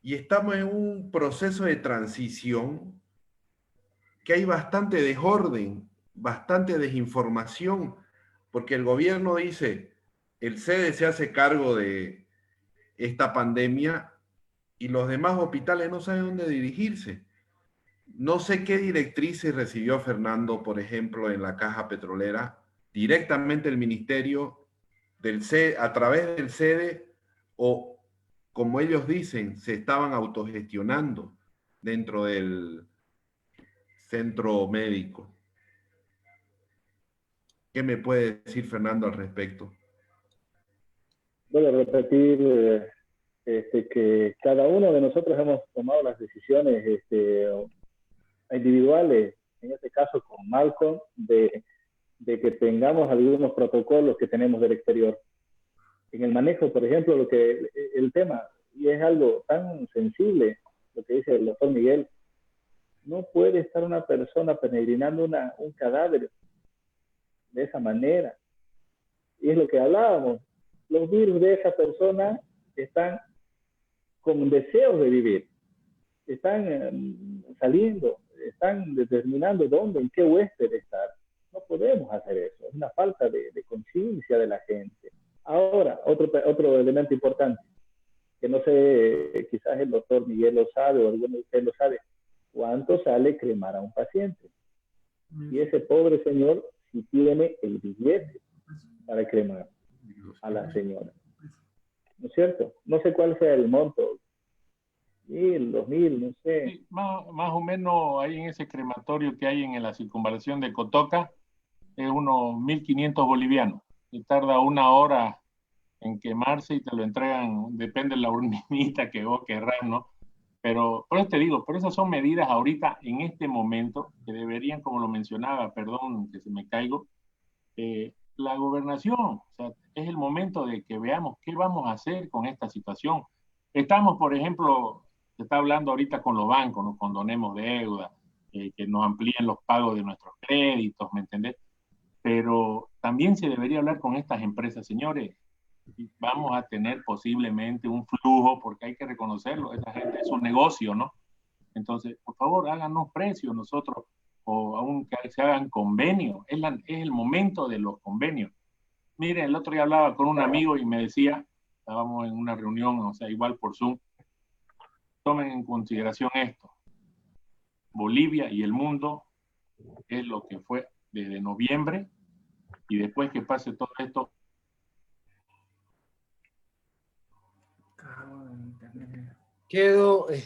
y estamos en un proceso de transición que hay bastante desorden, bastante desinformación, porque el gobierno dice, el CEDE se hace cargo de esta pandemia y los demás hospitales no saben dónde dirigirse. No sé qué directrices recibió Fernando, por ejemplo, en la Caja Petrolera, directamente el ministerio del CEDE, a través del CEDE, o como ellos dicen, se estaban autogestionando dentro del centro médico. ¿Qué me puede decir Fernando al respecto? Voy a repetir que cada uno de nosotros hemos tomado las decisiones individuales, en este caso con Malcolm, de que tengamos algunos protocolos que tenemos del exterior. En el manejo, por ejemplo, el tema, y es algo tan sensible, lo que dice el doctor Miguel, no puede estar una persona peregrinando un cadáver de esa manera. Y es lo que hablábamos. Los virus de esa persona están con deseos de vivir. Están saliendo, están determinando dónde, en qué huésped estar. No podemos hacer eso. Es una falta de conciencia de la gente. Ahora, otro elemento importante, que no sé, quizás el doctor Miguel lo sabe o alguno de ustedes lo sabe, ¿cuánto sale cremar a un paciente? Y ese pobre señor si tiene el billete para cremar a la señora. ¿No es cierto? No sé cuál sea el monto. 1.000, 2.000, no sé. Sí, más o menos ahí en ese crematorio que hay en la circunvalación de Cotoca, es unos 1.500 bolivianos. Y tarda una hora en quemarse y te lo entregan, depende de la urnita que vos querrás, ¿no? Pero por eso te digo, pero esas son medidas ahorita, en este momento, que deberían, como lo mencionaba, perdón que se me caigo, la gobernación, o sea, es el momento de que veamos qué vamos a hacer con esta situación. Estamos, por ejemplo, se está hablando ahorita con los bancos, nos condonemos deuda, que nos amplíen los pagos de nuestros créditos, ¿me entendés? pero también se debería hablar con estas empresas, señores. Vamos a tener posiblemente un flujo, porque hay que reconocerlo, esa gente es un negocio, ¿no? Entonces, por favor, háganos precios nosotros, o aún que se hagan convenios. Es el momento de los convenios. Mire, el otro día hablaba con un amigo y me decía, estábamos en una reunión, o sea, igual por Zoom, tomen en consideración esto. Bolivia y el mundo es lo que fue desde noviembre, y después que pase todo esto, Quedo, el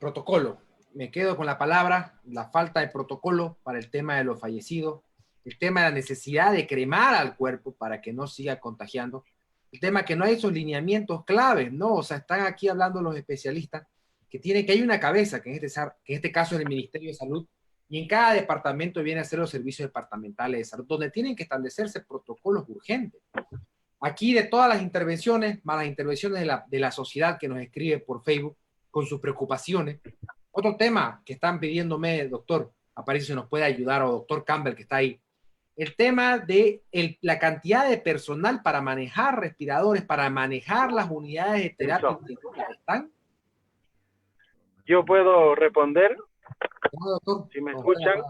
protocolo. Me quedo con la palabra, la falta de protocolo para el tema de los fallecidos, el tema de la necesidad de cremar al cuerpo para que no siga contagiando, el tema que no hay esos lineamientos claves, ¿no? O sea, están aquí hablando los especialistas que hay una cabeza, que en este caso es el Ministerio de Salud, y en cada departamento viene a ser los servicios departamentales de salud, donde tienen que establecerse protocolos urgentes. Aquí de todas las intervenciones, más las intervenciones de la sociedad que nos escribe por Facebook con sus preocupaciones. Otro tema que están pidiéndome, doctor Aparicio, si nos puede ayudar, o doctor Campbell, que está ahí. El tema de la cantidad de personal para manejar respiradores, para manejar las unidades de terapia intensiva. ¿Están? Yo puedo responder, No, doctor. si me escuchan.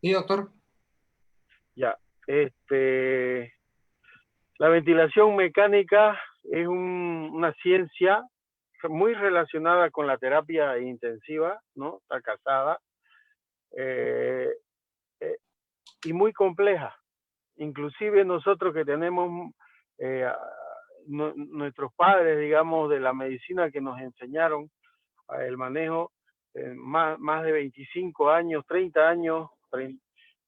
Sí, doctor. Ya, la ventilación mecánica es una ciencia muy relacionada con la terapia intensiva, ¿no? Está casada, y muy compleja. Inclusive nosotros que tenemos nuestros padres, digamos, de la medicina que nos enseñaron el manejo, más de 25 años, 30 años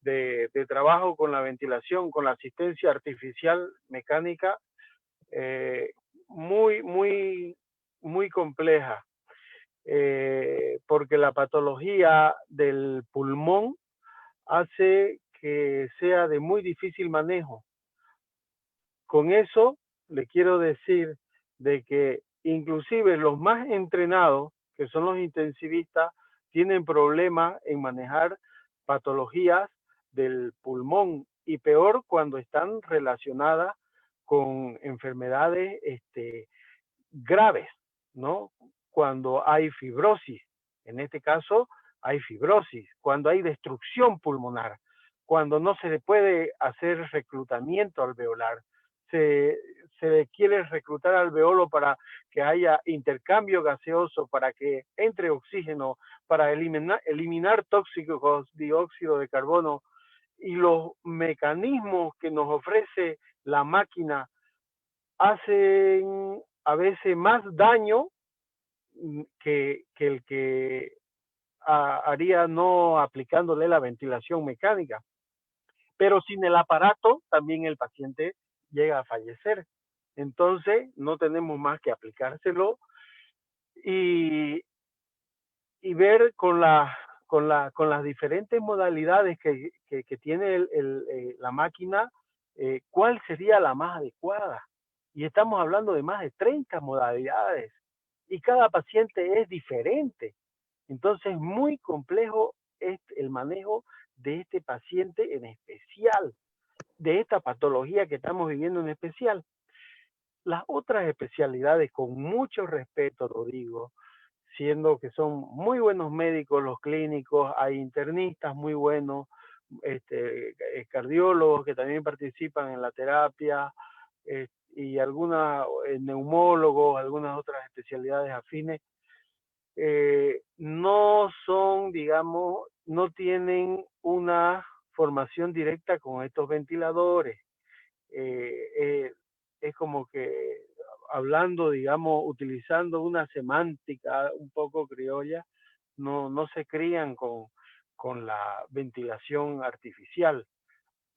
de trabajo con la ventilación, con la asistencia artificial mecánica, muy compleja, porque la patología del pulmón hace que sea de muy difícil manejo. Con eso le quiero decir de que inclusive los más entrenados, que son los intensivistas, tienen problemas en manejar patologías del pulmón, y peor cuando están relacionadas con enfermedades graves, ¿no? Cuando hay fibrosis, en este caso hay fibrosis, cuando hay destrucción pulmonar, cuando no se le puede hacer reclutamiento alveolar, se le quiere reclutar alveolo para que haya intercambio gaseoso, para que entre oxígeno, para eliminar tóxicos, dióxido de carbono, y los mecanismos que nos ofrece la máquina hacen a veces más daño que el que haría no aplicándole la ventilación mecánica. Pero sin el aparato también el paciente llega a fallecer. Entonces no tenemos más que aplicárselo y ver con las diferentes modalidades que tiene la máquina, cuál sería la más adecuada. Y estamos hablando de más de 30 modalidades y cada paciente es diferente. Entonces, muy complejo es el manejo de este paciente en especial, de esta patología que estamos viviendo en especial. Las otras especialidades, con mucho respeto lo digo, siendo que son muy buenos médicos los clínicos, hay internistas muy buenos, cardiólogos que también participan en la terapia, y algunos neumólogos, algunas otras especialidades afines, no son, digamos, no tienen una formación directa con estos ventiladores. Es como que hablando, digamos, utilizando una semántica un poco criolla, no se crían con la ventilación artificial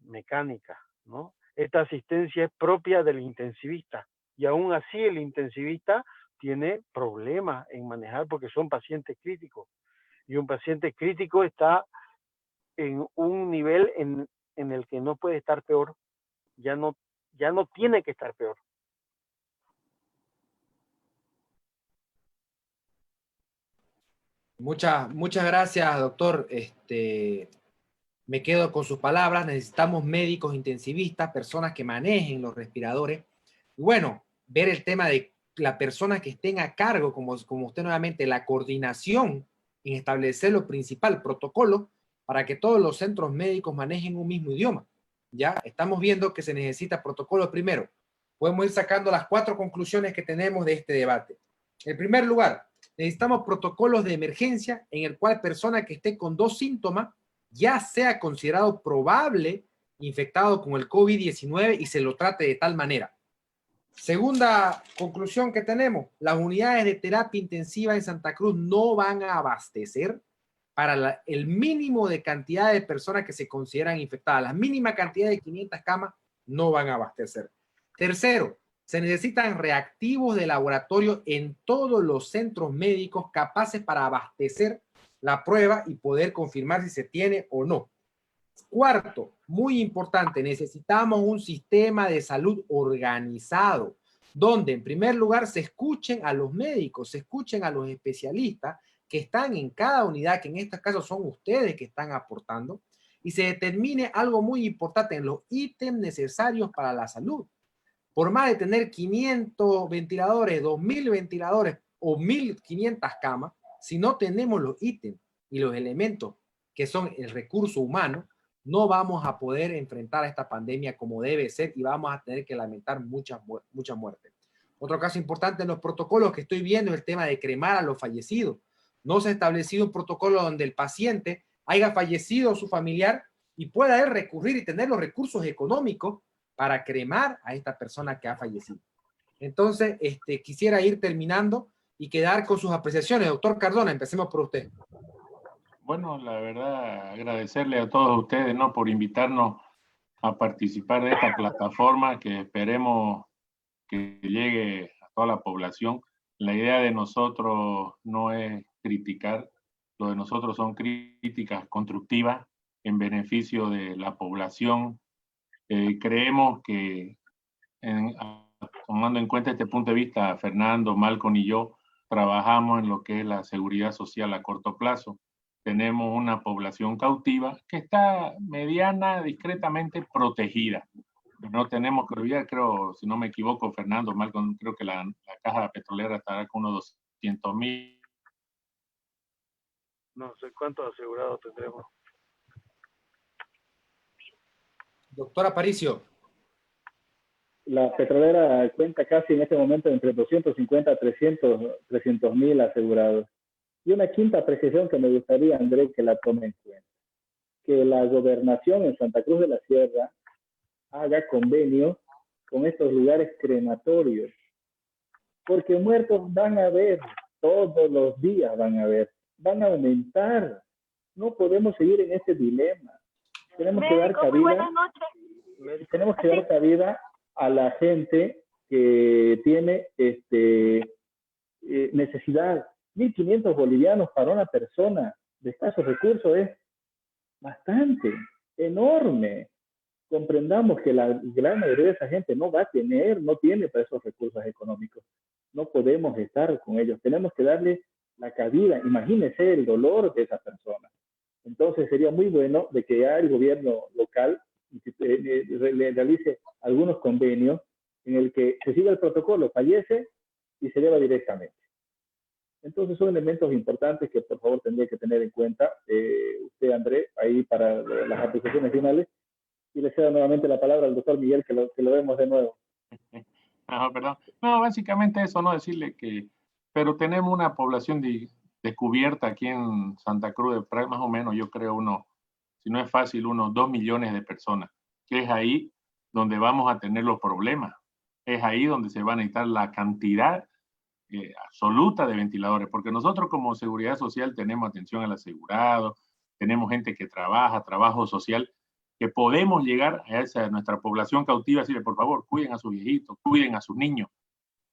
mecánica, ¿no? Esta asistencia es propia del intensivista, y aún así el intensivista tiene problemas en manejar porque son pacientes críticos, y un paciente crítico está en un nivel en el que no puede estar peor, ya no tiene que estar peor. Muchas gracias, doctor. Me quedo con sus palabras. Necesitamos médicos intensivistas, personas que manejen los respiradores. Y bueno, ver el tema de la persona que estén a cargo, como usted nuevamente, la coordinación en establecer lo principal, protocolo, para que todos los centros médicos manejen un mismo idioma. Ya estamos viendo que se necesita protocolo primero. Podemos ir sacando las 4 conclusiones que tenemos de este debate. En primer lugar, necesitamos protocolos de emergencia en el cual persona que esté con 2 síntomas ya sea considerado probable infectado con el COVID-19 y se lo trate de tal manera. Segunda conclusión que tenemos, las unidades de terapia intensiva en Santa Cruz no van a abastecer para el mínimo de cantidad de personas que se consideran infectadas. La mínima cantidad de 500 camas no van a abastecer. Tercero, se necesitan reactivos de laboratorio en todos los centros médicos capaces para abastecer la prueba y poder confirmar si se tiene o no. Cuarto, muy importante, necesitamos un sistema de salud organizado, donde en primer lugar se escuchen a los médicos, se escuchen a los especialistas que están en cada unidad, que en estos casos son ustedes que están aportando, y se determine algo muy importante en los ítems necesarios para la salud. Por más de tener 500 ventiladores, 2000 ventiladores o 1500 camas, si no tenemos los ítems y los elementos que son el recurso humano, no vamos a poder enfrentar a esta pandemia como debe ser y vamos a tener que lamentar muchas muertes. Otro caso importante en los protocolos que estoy viendo es el tema de cremar a los fallecidos. No se ha establecido un protocolo donde el paciente haya fallecido su familiar y pueda él recurrir y tener los recursos económicos para cremar a esta persona que ha fallecido. Entonces, quisiera ir terminando y quedar con sus apreciaciones. Doctor Cardona, empecemos por usted. Bueno, la verdad, agradecerle a todos ustedes, ¿no?, por invitarnos a participar de esta plataforma que esperemos que llegue a toda la población. La idea de nosotros no es criticar, lo de nosotros son críticas constructivas en beneficio de la población. Creemos que, tomando en cuenta este punto de vista, Fernando, Malcolm y yo trabajamos en lo que es la seguridad social a corto plazo. Tenemos una población cautiva que está mediana, discretamente protegida. No tenemos que olvidar, creo, si no me equivoco, Fernando, Malcolm, creo que la caja petrolera estará con unos 200,000. No sé cuántos asegurados tendremos. Doctor Aparicio. La petrolera cuenta casi en este momento entre 250 a 300,000 asegurados. Y una quinta precisión que me gustaría, André, que la tome en cuenta. Que la gobernación en Santa Cruz de la Sierra haga convenio con estos lugares crematorios. Porque muertos van a haber, todos los días van a haber, van a aumentar. No podemos seguir en este dilema. Tenemos que dar cabida. Tenemos que dar cabida a la gente que tiene necesidad. 1.500 bolivianos para una persona de escasos recursos es bastante, enorme. Comprendamos que la gran mayoría de esa gente no tiene para esos recursos económicos. No podemos estar con ellos. Tenemos que darle la cabida. Imagínese el dolor de esa persona. Entonces sería muy bueno de que ya el gobierno local le realice algunos convenios en el que se siga el protocolo, fallece y se lleva directamente. Entonces son elementos importantes que por favor tendría que tener en cuenta usted, André, ahí para las apreciaciones finales. Y le cedo nuevamente la palabra al doctor Miguel, que lo vemos de nuevo. Perdón. No, básicamente eso, no decirle que, pero tenemos una población descubierta aquí en Santa Cruz, de más o menos, yo creo, si no es fácil, unos 2 millones de personas, que es ahí donde vamos a tener los problemas. Es ahí donde se va a necesitar la cantidad absoluta de ventiladores, porque nosotros como Seguridad Social tenemos atención al asegurado, tenemos gente que trabajo social, que podemos llegar a nuestra población cautiva y decirle, por favor, cuiden a sus viejitos, cuiden a sus niños.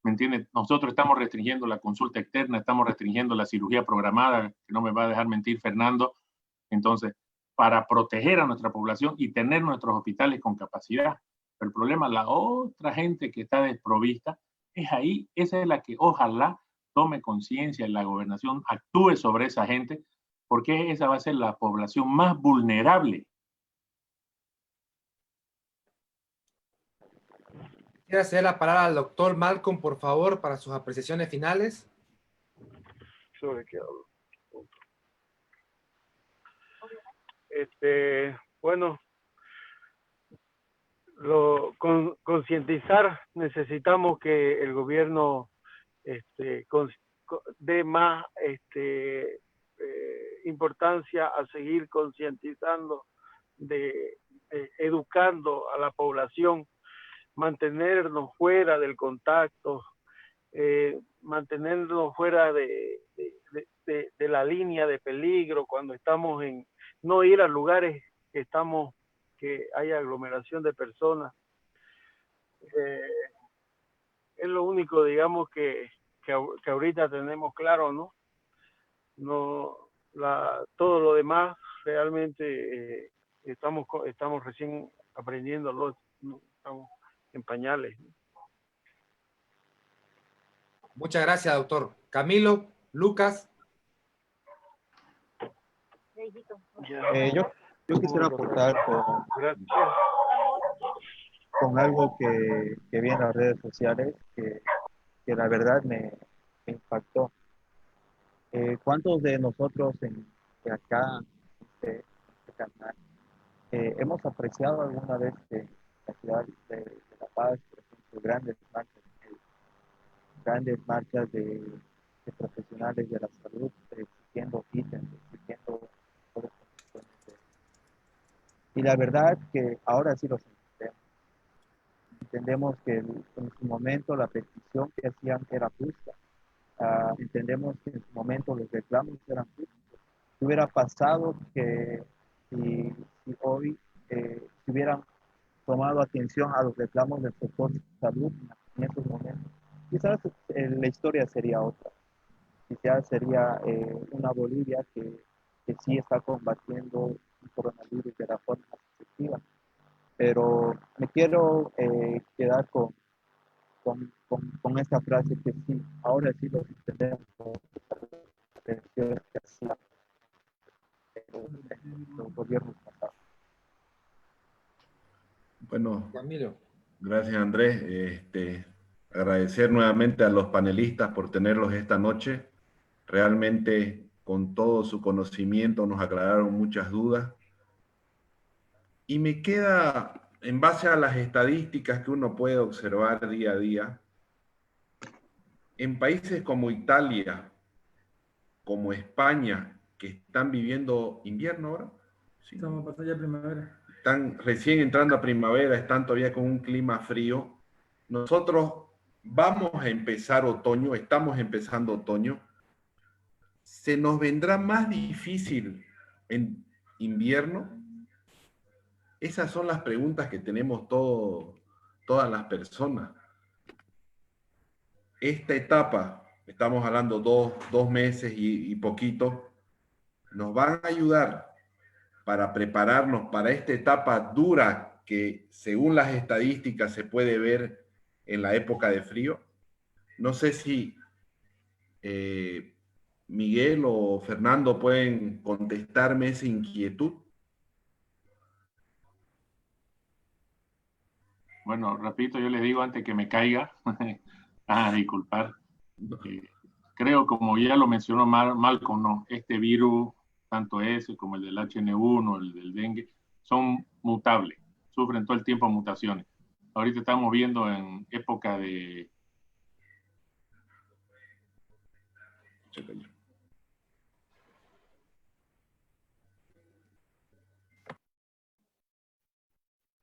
¿Me entiendes? Nosotros estamos restringiendo la consulta externa, estamos restringiendo la cirugía programada, que no me va a dejar mentir Fernando. Entonces, para proteger a nuestra población y tener nuestros hospitales con capacidad. Pero el problema, la otra gente que está desprovista, es ahí, esa es la que ojalá tome conciencia, la gobernación actúe sobre esa gente, porque esa va a ser la población más vulnerable. Quiero hacer la palabra al doctor Malcolm, por favor, para sus apreciaciones finales. ¿Sobre qué hablo? Bueno, concientizar, necesitamos que el gobierno dé más importancia a seguir concientizando, educando a la población, mantenernos fuera del contacto, mantenernos fuera de la línea de peligro cuando estamos no ir a lugares que haya aglomeración de personas. Es lo único, digamos, que ahorita tenemos claro, ¿no? Todo lo demás realmente estamos recién aprendiéndolo, ¿no? Estamos en pañales, ¿no? Muchas gracias, doctor. Camilo, Lucas. Yo quisiera aportar con algo que vi en las redes sociales que la verdad me impactó. ¿Cuántos de nosotros de acá, de este canal, hemos apreciado alguna vez que la ciudad de La Paz, por ejemplo, grandes marchas de profesionales de la salud exigiendo ítems, exigiendo todo esto? Y la verdad que ahora sí los entendemos. Entendemos que en su momento la petición que hacían era justa. Entendemos que en su momento los reclamos eran justos. ¿Qué hubiera pasado que si hoy se hubieran tomado atención a los reclamos del sector salud en estos momentos? Quizás la historia sería otra. Quizás sería una Bolivia que sí está combatiendo el coronavirus de la forma más efectiva. Pero me quiero quedar con esta frase que sí, ahora sí lo entendemos que hacía los gobiernos pasados. Bueno, Camilo. gracias Andrés. Agradecer nuevamente a los panelistas por tenerlos esta noche. Realmente con todo su conocimiento nos aclararon muchas dudas. Y me queda, en base a las estadísticas que uno puede observar día a día, en países como Italia, como España, que están viviendo invierno ahora. Sí. Estamos pasando ya primavera. Están recién entrando a primavera, están todavía con un clima frío. Nosotros vamos a empezar otoño, estamos empezando otoño. ¿Se nos vendrá más difícil en invierno? Esas son las preguntas que tenemos todas las personas. Esta etapa, estamos hablando dos meses y poquito, nos van a ayudar para prepararnos para esta etapa dura que según las estadísticas se puede ver en la época de frío. No sé si Miguel o Fernando pueden contestarme esa inquietud. Bueno, repito, yo les digo antes que me caiga, disculpar. Creo, como ya lo mencionó Malcolm, ¿no? Este virus, tanto ese como el del HN1, el del dengue, son mutables, sufren todo el tiempo mutaciones. Ahorita estamos viendo en época de...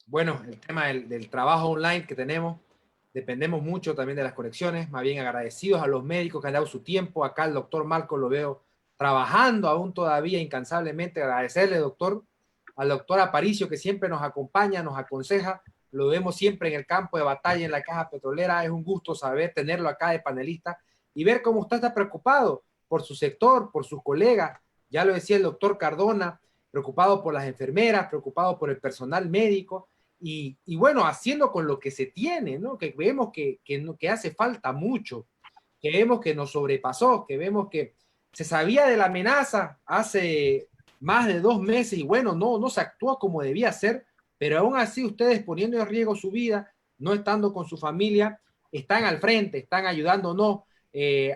Bueno, el tema del trabajo online que tenemos, dependemos mucho también de las conexiones, más bien agradecidos a los médicos que han dado su tiempo. Acá el doctor Malcolm lo veo trabajando aún todavía incansablemente. Agradecerle, doctor, al doctor Aparicio, que siempre nos acompaña, nos aconseja. Lo vemos siempre en el campo de batalla en la Caja Petrolera. Es un gusto saber tenerlo acá de panelista y ver cómo usted está preocupado por su sector, por sus colegas. Ya lo decía el doctor Cardona, preocupado por las enfermeras, preocupado por el personal médico. Y bueno, haciendo con lo que se tiene, ¿no? Que vemos que hace falta mucho. que vemos que nos sobrepasó, que vemos que se sabía de la amenaza hace más de 2 meses y bueno, no se actuó como debía ser, pero aún así ustedes poniendo en riesgo su vida, no estando con su familia, están al frente, están ayudándonos.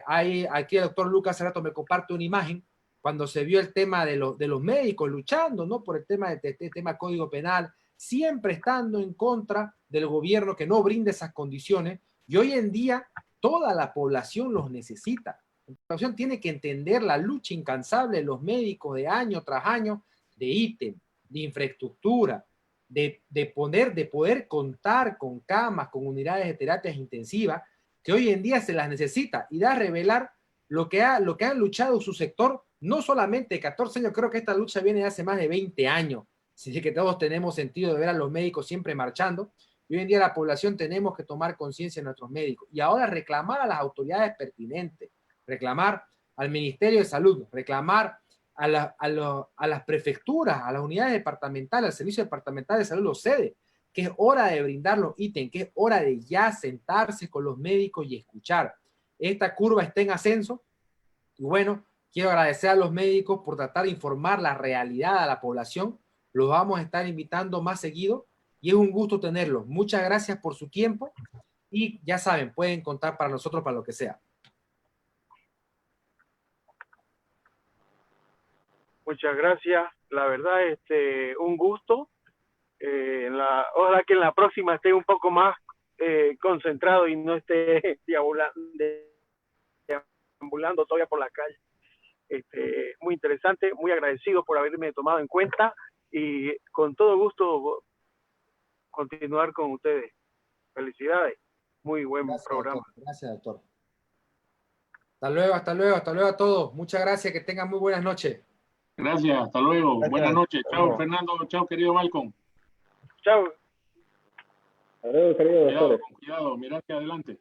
Aquí el doctor Lucas hace rato me comparte una imagen cuando se vio el tema de los médicos luchando, ¿no? Por el tema de este tema Código Penal, siempre estando en contra del gobierno que no brinde esas condiciones, y hoy en día toda la población los necesita. La población tiene que entender la lucha incansable de los médicos de año tras año, de ítem, de infraestructura, de poder contar con camas, con unidades de terapias intensivas, que hoy en día se las necesita, y da a revelar lo que han luchado su sector, no solamente 14 años, creo que esta lucha viene de hace más de 20 años, así que todos tenemos sentido de ver a los médicos siempre marchando, y hoy en día la población tenemos que tomar conciencia de nuestros médicos, y ahora reclamar a las autoridades pertinentes, reclamar al Ministerio de Salud, reclamar a las prefecturas, a las unidades departamentales, al Servicio Departamental de Salud, los SEDE, que es hora de brindar los ítems, que es hora de ya sentarse con los médicos y escuchar. Esta curva está en ascenso y bueno, quiero agradecer a los médicos por tratar de informar la realidad a la población. Los vamos a estar invitando más seguido y es un gusto tenerlos. Muchas gracias por su tiempo y ya saben, pueden contar para nosotros para lo que sea. Muchas gracias. La verdad, un gusto. Ojalá que en la próxima esté un poco más concentrado y no esté deambulando todavía por la calle. Muy interesante, muy agradecido por haberme tomado en cuenta y con todo gusto continuar con ustedes. Felicidades. Muy buen programa. Doctor. Gracias, doctor. Hasta luego a todos. Muchas gracias, que tengan muy buenas noches. Gracias, hasta luego. Gracias. Buenas noches. Chao, Fernando. Chao, querido Malcolm. Chao. Adiós, querido doctor. Cuidado, mirá hacia adelante.